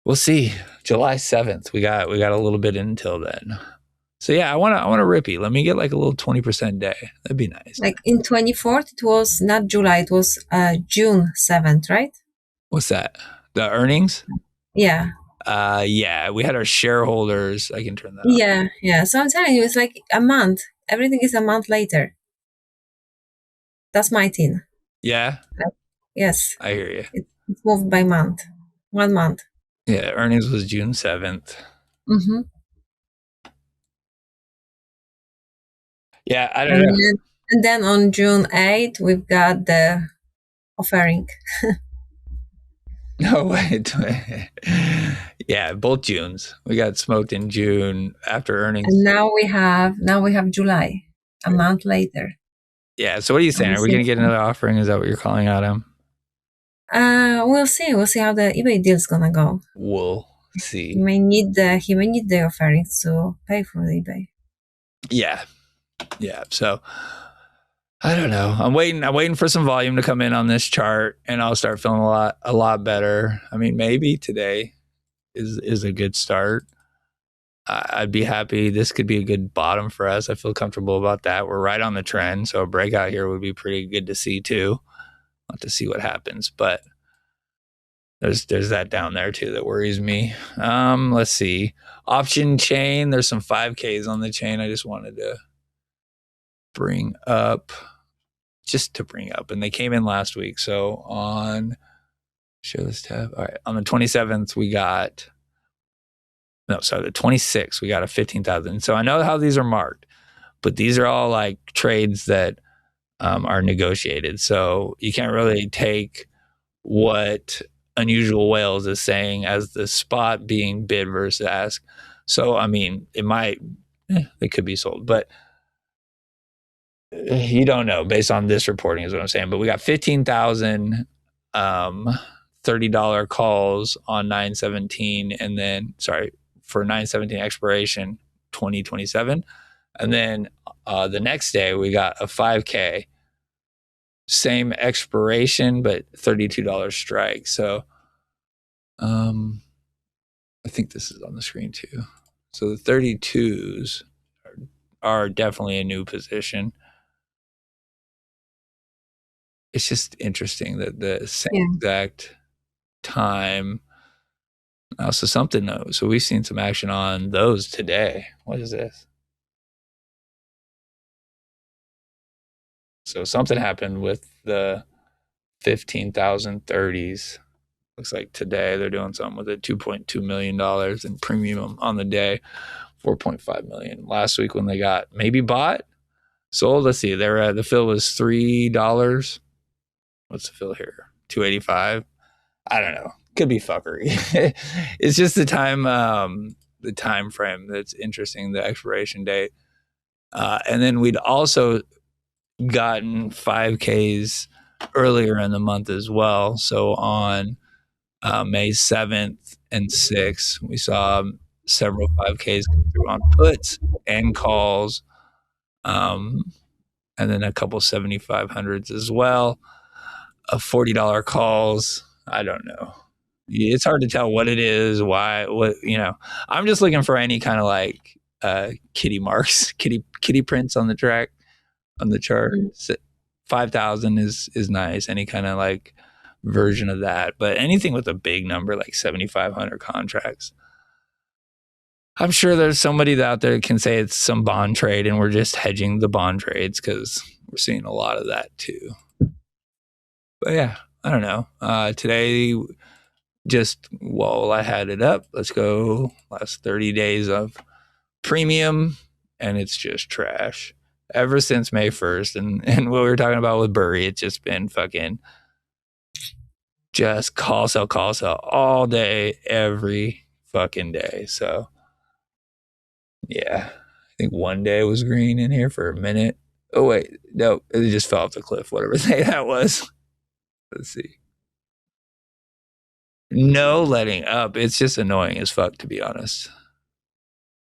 We'll see. July 7th. We got a little bit until then. So yeah, I want a Rippy. Let me get like a little 20% day. That'd be nice. Like in 24th, it was not July, it was June 7th, right? What's that? The earnings? Yeah. Yeah, we had our shareholders. I can turn that on. Yeah. So I'm telling you, it's like a month. Everything is a month later. That's my thing. Yeah? Yes. I hear you. It's moved by month. 1 month. Yeah, earnings was June 7th. Mm-hmm. Yeah, I don't know. And then on June 8th, we've got the offering. No, wait. Yeah, both Junes. We got smoked in June after earnings. And now we have July, a month later. Yeah, so what are you saying? Are we going to get another offering? Is that what you're calling out him? We'll see. We'll see how the eBay deal's gonna go. We'll see. He may need the offerings to pay for the eBay. Yeah. So I don't know. I'm waiting for some volume to come in on this chart, and I'll start feeling a lot better. I mean, maybe today is a good start. I'd be happy. This could be a good bottom for us. I feel comfortable about that. We're right on the trend, so a breakout here would be pretty good to see too. I'll have to see what happens, but There's that down there too that worries me. Let's see. Option chain. There's some 5Ks on the chain. I just wanted to bring up, and they came in last week. So on show this tab. All right, on the 27th we got. No, sorry, the 26th we got a 15,000. So I know how these are marked, but these are all like trades that are negotiated. So you can't really take what Unusual Whales is saying as the spot being bid versus ask. So I mean, it could be sold, but you don't know based on this reporting is what I'm saying. But we got 15,000 $30 calls on 9/17, and then for 9/17 expiration 2027, and then the next day we got a 5K, same expiration but $32 strike. So I think this is on the screen too. So the 32s are definitely a new position. It's just interesting that the same exact time. So something. So we've seen some action on those today. What is this? So something happened with the 15,000 30s. Looks like today they're doing something with it. $2.2 million in premium on the day. 4.5 million last week when they got maybe bought. Sold. Let's see. The fill was $3. What's the fill here? $2.85. I don't know. Could be fuckery. It's just the time frame that's interesting, the expiration date. And then we'd also gotten 5Ks earlier in the month as well. So on May 7th and 6th, we saw several 5Ks come through on puts and calls, and then a couple 7,500s as well. $40 calls. I don't know. It's hard to tell what it is, why, I'm just looking for any kind of like kitty marks, kitty prints on the chart. 5,000 is nice. Any kind of like version of that, but anything with a big number like 7,500 contracts. I'm sure there's somebody out there that can say it's some bond trade and we're just hedging the bond trades because we're seeing a lot of that too. But yeah, I don't know. Today, just while I had it up, let's go last 30 days of premium, and it's just trash. Ever since May 1st, and what we were talking about with Burry, it's just been fucking just call sell all day, every fucking day. So yeah, I think one day was green in here for a minute. Oh wait, no, it just fell off the cliff, whatever day that was. Let's see. No letting up. It's just annoying as fuck, to be honest.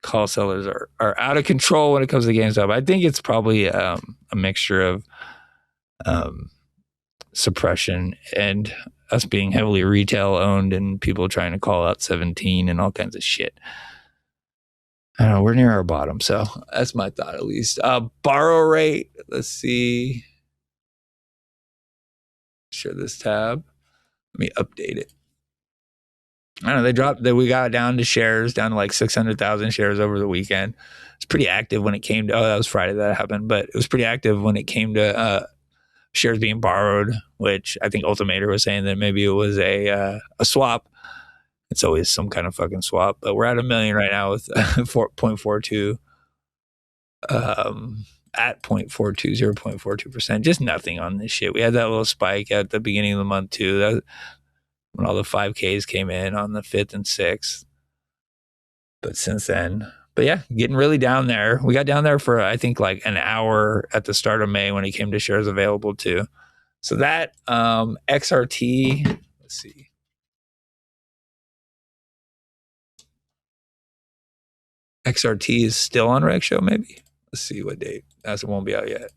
Call sellers are out of control when it comes to GameStop. I think it's probably a mixture of suppression and us being heavily retail owned and people trying to call out 17 and all kinds of shit. I don't know. We're near our bottom, so that's my thought at least. Borrow rate. Let's see. Share this tab. Let me update it. I don't know. They dropped that. We got down to like 600,000 shares over the weekend. It's pretty active when it came to. Oh, that was Friday that happened, but it was pretty active when it came to shares being borrowed, which I think Ultimator was saying that maybe it was a swap. It's always some kind of fucking swap, but we're at 1 million right now with 4.42 at 0.42%. Just nothing on this shit. We had that little spike at the beginning of the month too. That when all the 5Ks came in on the 5th and 6th. But since then, yeah, getting really down there. We got down there for, I think, like an hour at the start of May when it came to shares available too. So that XRT, let's see. XRT is still on Reg SHO, maybe? Let's see what date. It won't be out yet.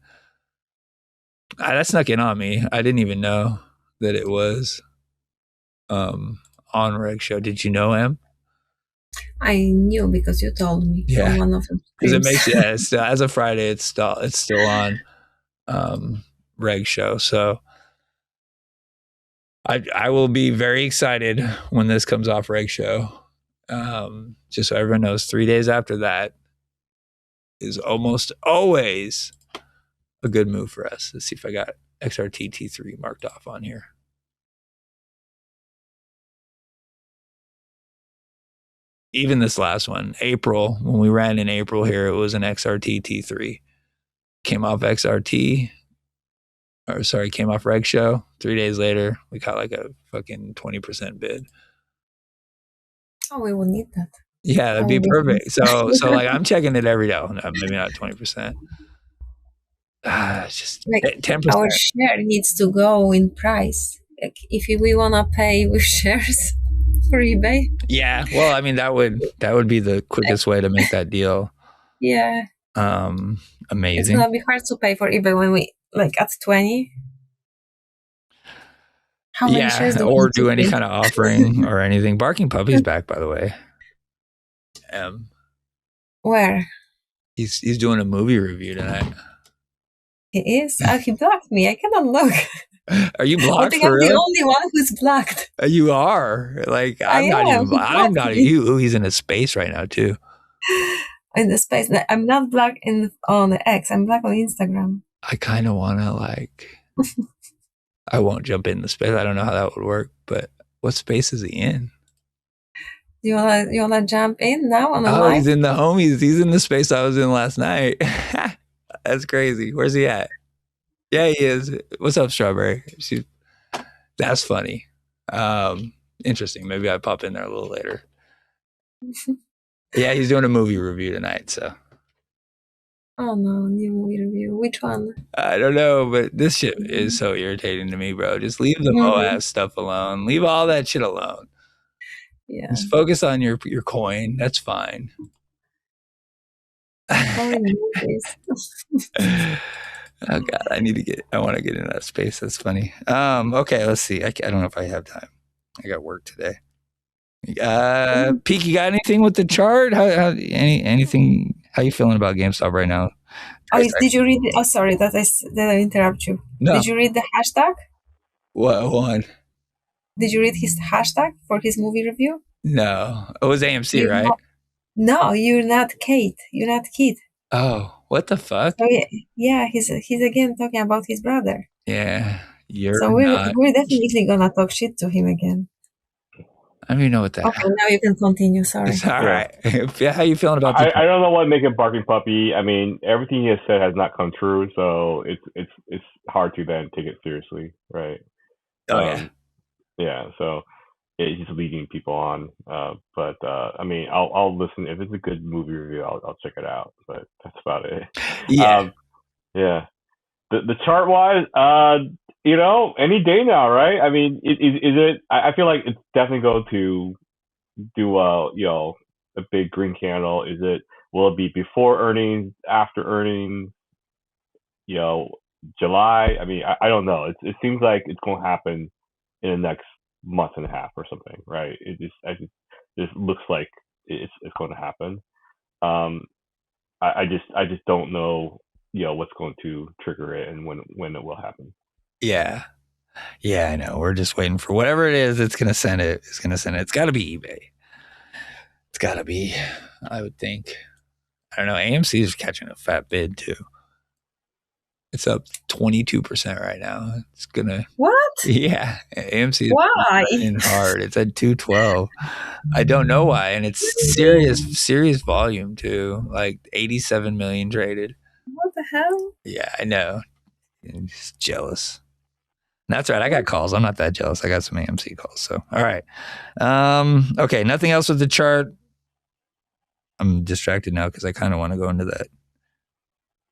That snuck in on me. I didn't even know that it was on Reg SHO. Did you know, Em? I knew because you told me. Yeah, one of them. Because it makes as of Friday, it's still on Reg SHO. So I will be very excited when this comes off Reg Show. Just so everyone knows, 3 days after that is almost always a good move for us. Let's see if I got XRT T3 marked off on here. Even this last one, April, when we ran in April here, it was an XRT T3. Came off came off Reg Show. 3 days later, we got like a fucking 20% bid. Oh, we will need that. Yeah, that'd be perfect. So like I'm checking it every day. No, maybe not 20%. It's just Like 10%. our share needs to go in price. Like if we wanna pay with shares for eBay. Yeah, well, I mean that would be the quickest way to make that deal. Yeah. Amazing. It's gonna be hard to pay for eBay when we like at 20. How many shares do we or need to do any pay? kind of offering or anything. Barking Puppy's back, by the way. Where? He's doing a movie review tonight. He is? He blocked me. I cannot look. Are you I blocked think for I'm real? the only one who's blocked. You are. Like I'm I not am. even. I'm not. You. He's in a space right now too. In the space. I'm not blocked on the X. I'm blocked on Instagram. I kind of want to like. I won't jump in the space. I don't know how that would work, but what space is he in? You wanna jump in now on the Oh, live? he's in the homies. He's in the space I was in last night. That's crazy. Where's he at? Yeah, he is. What's up, Strawberry? That's funny. Interesting. Maybe I pop in there a little later. Yeah, he's doing a movie review tonight. So Oh no, new movie review. Which one? I don't know, but this shit is so irritating to me, bro. Just leave the Moab stuff alone. Leave all that shit alone. Yeah. Just focus on your coin. That's fine. Foreign movies. Oh god, I want to get into that space. That's funny. Okay, let's see. I don't know if I have time. I got work today. Peak, you got anything with the chart? Anything? How you feeling about GameStop right now? Oh, did you read it? Oh, sorry that I interrupt you. No. Did you read the hashtag? What one? Did you read his hashtag for his movie review? No. It was AMC, right? No, you're not Kate. You're not Kate. Oh, what the fuck? So yeah, he's again talking about his brother. Yeah, so we're definitely gonna talk shit to him again. I don't even know what that. Okay, now you can continue. Sorry. It's all right. How you feeling about? I don't know what make it Barking Puppy. I mean, everything he has said has not come true, so it's hard to then take it seriously, right? Oh yeah. So he's leading people on, but I mean, I'll listen if it's a good movie review. I'll check it out, but that's about it. Yeah. Yeah. The chart wise, any day now, right? I mean, is it? I feel like it's definitely going to do a big green candle. Will it be before earnings, after earnings? July. I mean, I don't know. It seems like it's going to happen in the next month and a half or something, right? It just looks like it's going to happen. I just don't know, what's going to trigger it and when it will happen. Yeah, I know. We're just waiting for whatever it is. It's gonna send it. It's got to be eBay. It's got to be. I would think. I don't know. AMC is catching a fat bid too. It's up 22% right now. It's gonna. What? Yeah, AMC is why? in hard. It's at 212. I don't know why, and it's serious volume too. Like 87 million traded. What the hell? Yeah, I know. I'm just jealous. That's right. I got calls. I'm not that jealous. I got some AMC calls. So, all right. Okay. Nothing else with the chart. I'm distracted now because I kind of want to go into that.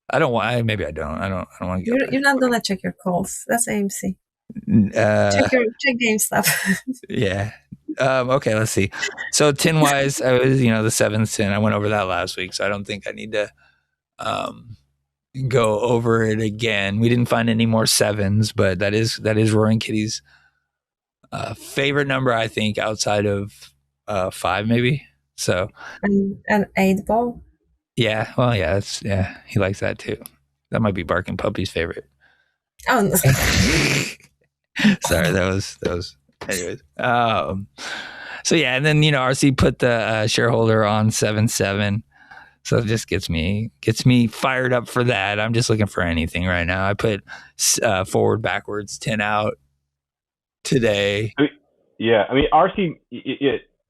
I don't want. Maybe I don't. I don't want to get. You're not gonna check your calls. That's AMC. Check GameStop. Yeah. Okay. Let's see. So tin wise, I was the seventh tin. I went over that last week, so I don't think I need to go over it again. We didn't find any more sevens, but that is Roaring Kitty's favorite number, I think, outside of 5 maybe. So an 8 ball. Yeah, well, yeah, he likes that too. That might be Barking Puppy's favorite. Oh no. Sorry, that was. Anyways, so yeah, and then RC put the shareholder on 7-7, so it just gets me fired up for that. I'm just looking for anything right now. I put forward backwards 10 out today. Yeah, I mean RC,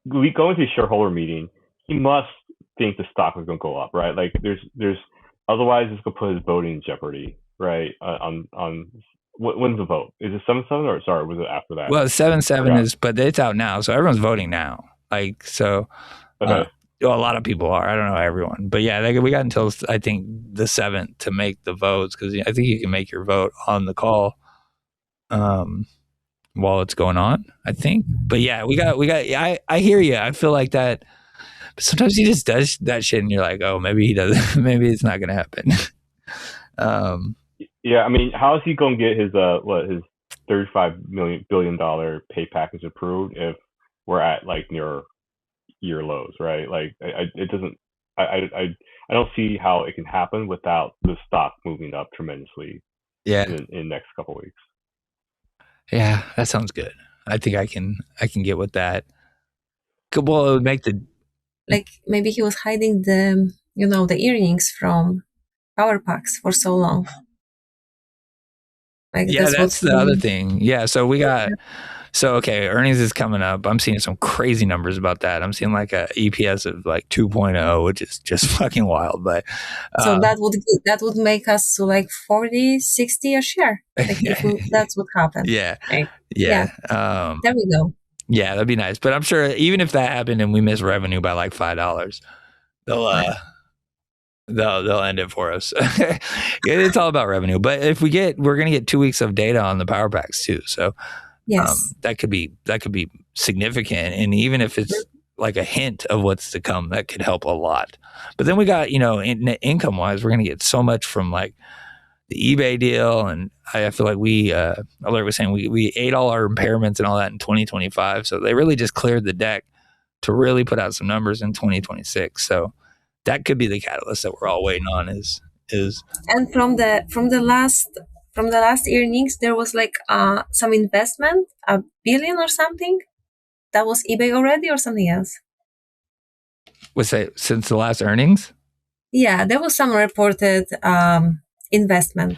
we go into a shareholder meeting. He must think the stock is going to go up, right? Like there's otherwise it's going to put his voting in jeopardy, right? On when's the vote? Is it 7-7 or sorry, was it after that? Well, 7-7 is, but it's out now, so everyone's voting now. Like so, Okay. a lot of people are. I don't know everyone, but yeah, we got until I think the 7th to make the votes because I think you can make your vote on the call, while it's going on. I think, but yeah, we got. I hear you. I feel like that. But sometimes he just does that shit, and you're like, oh, maybe he doesn't. Maybe it's not going to happen. Yeah, I mean, how is he going to get his his $35 billion pay package approved if we're at like near year lows, right? Like, it doesn't. I don't see how it can happen without the stock moving up tremendously. Yeah. In next couple of weeks. Yeah, that sounds good. I think I can get with that. Well, it would make the like maybe he was hiding the the earnings from PowerPacks for so long. Like yeah, that's the other thing. Yeah, so we got okay, earnings is coming up. I'm seeing some crazy numbers about that. I'm seeing like a EPS of like 2.0, which is just fucking wild. But so that would make us to like 40-60 a share. Like that's what happened. Yeah. Right? Yeah. There we go. Yeah, that'd be nice. But I'm sure even if that happened and we miss revenue by like $5, they'll end it for us. It's all about revenue. But if we're going to get 2 weeks of data on the PowerPacks too. So yes, that could be significant. And even if it's like a hint of what's to come, that could help a lot. But then we got, income wise, we're going to get so much from like the eBay deal. And I feel like Alert was saying we ate all our impairments and all that in 2025. So they really just cleared the deck to really put out some numbers in 2026. So that could be the catalyst that we're all waiting on is. And from the last earnings, there was like some investment, $1 billion or something. That was eBay already or something else? Was that since the last earnings? Yeah, there was some reported investment.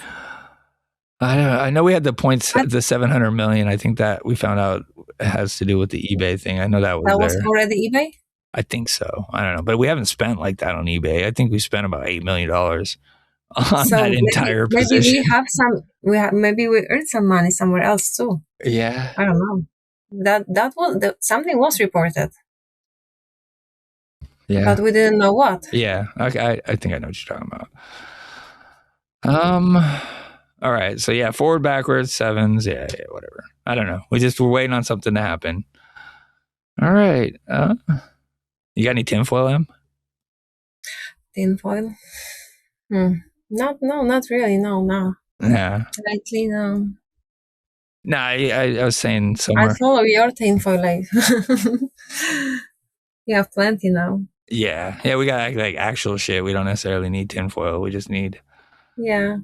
I know we had the points, the 700 million. I think that we found out has to do with the eBay thing. I know that was already eBay. I think so. I don't know, but we haven't spent like that on eBay. I think we spent about $8 million on that entire position. Maybe we earned some money somewhere else too. Yeah, I don't know. Something was reported. Yeah, but we didn't know what. Yeah, I think I know what you're talking about. All right, so yeah, forward, backwards, 7s, yeah, whatever. I don't know. We're waiting on something to happen. All right. You got any tinfoil, Em? Tinfoil? Not really. No. Yeah. Lately, no. No, I was saying somewhere. I follow your tinfoil. Like, you have plenty now. Yeah, we got like actual shit. We don't necessarily need tinfoil. We just need. Yeah.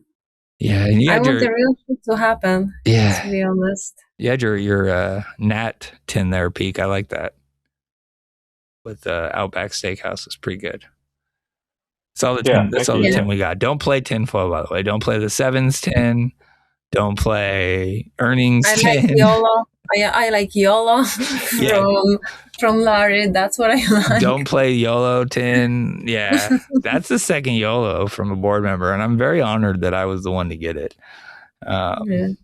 Yeah, and I want the real shit to happen. Yeah. To be honest. You had your Nat tin there, Peak. I like that. With Outback Steakhouse, it's pretty good. That's all the tin we got. Don't play tinfoil, by the way. Don't play the 7s tin. Don't play earnings tin. Like YOLO. I like YOLO from Larry. That's what I like. Don't play YOLO tin. Yeah, that's the second YOLO from a board member, and I'm very honored that I was the one to get it.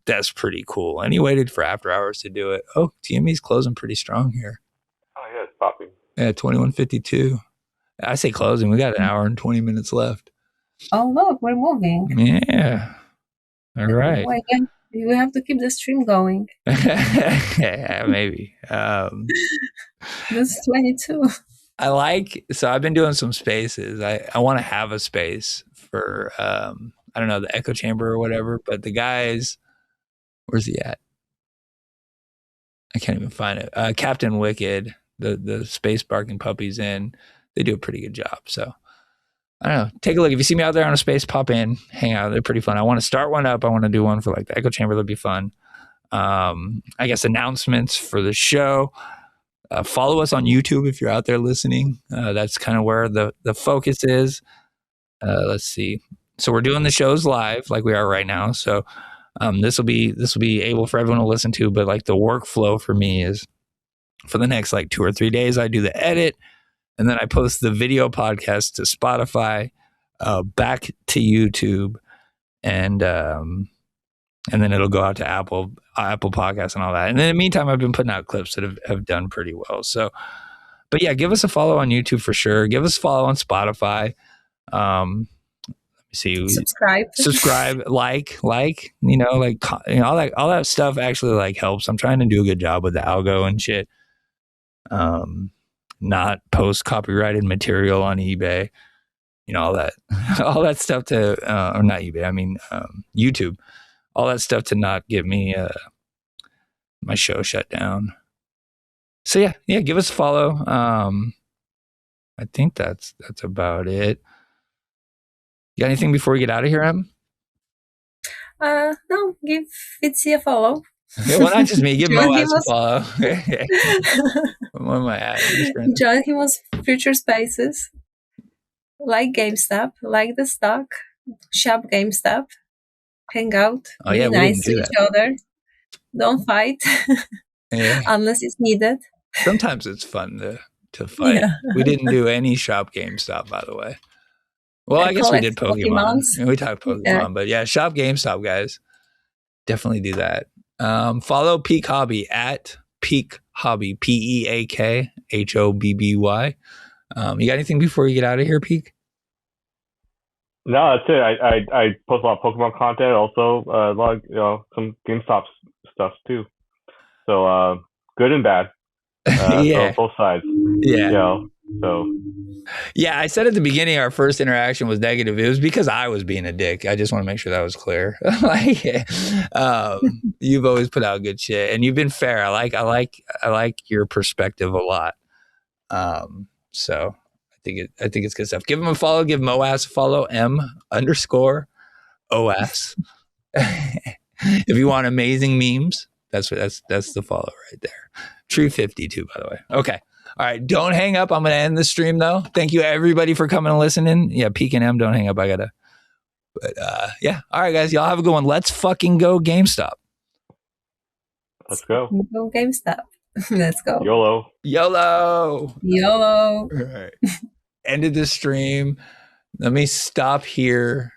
That's pretty cool. And he waited for after hours to do it. Oh, TME's closing pretty strong here. Oh yeah, it's popping. Yeah, 21:52. I say closing. We got an hour and 20 minutes left. Oh look, we're moving. Yeah. All right. Well, again, we have to keep the stream going. Yeah, maybe. This is 22. So I've been doing some spaces. I want to have a space for I don't know, the echo chamber or whatever, but the guys, where's he at? I can't even find it. Captain Wicked, the space barking puppies in, they do a pretty good job. So I don't know. Take a look. If you see me out there on a space, pop in, hang out. They're pretty fun. I want to start one up. I want to do one for like the echo chamber. That'd be fun. I guess, announcements for the show. Follow us on YouTube if you're out there listening. That's kind of where the focus is. Let's see. So we're doing the shows live like we are right now. So this will be able for everyone to listen to. But like the workflow for me is for the next like 2 or 3 days, I do the edit and then I post the video podcast to Spotify, back to YouTube, and then it'll go out to Apple Podcasts and all that. And in the meantime, I've been putting out clips that have done pretty well. So, but yeah, give us a follow on YouTube for sure. Give us a follow on Spotify. Let me see. Subscribe, like, all that stuff actually like helps. I'm trying to do a good job with the algo and shit. Not post copyrighted material on eBay. All that stuff to, or not eBay. I mean, YouTube. All that stuff to not get me my show shut down. So yeah, give us a follow. I think that's about it. You got anything before we get out of here, Em? No, give Fitzzzy a follow. Yeah, why not just me? Give Moaz a follow. What am I at? Join him on Future Spaces. Like GameStop, like the stock, shop GameStop. Hang out, be nice to each other, don't fight unless it's needed. Sometimes it's fun to fight. Yeah. We didn't do any shop GameStop, by the way. Well, I guess we did Pokemon. We talked Pokemon, but yeah, shop GameStop, guys. Definitely do that. Follow Peak Hobby at Peak Hobby, PeakHobby. You got anything before you get out of here, Peak? No, that's it. I post a lot of Pokemon content, also a lot of some GameStop stuff too. So good and bad. Yeah, so both sides. Yeah. So. Yeah, I said at the beginning our first interaction was negative. It was because I was being a dick. I just want to make sure that was clear. You've always put out good shit, and you've been fair. I like your perspective a lot. So. I think it's good stuff. Give him a follow. Give Moaz a follow. M_OS. If you want amazing memes, that's the follow right there. True 52, by the way. Okay. All right. Don't hang up. I'm going to end the stream though. Thank you everybody for coming and listening. Yeah, Peak and M, don't hang up. But yeah. All right, guys. Y'all have a good one. Let's fucking go GameStop. Let's go. Go GameStop. Let's go. YOLO. All right. Ended the stream. Let me stop here.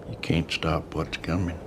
You can't stop what's coming.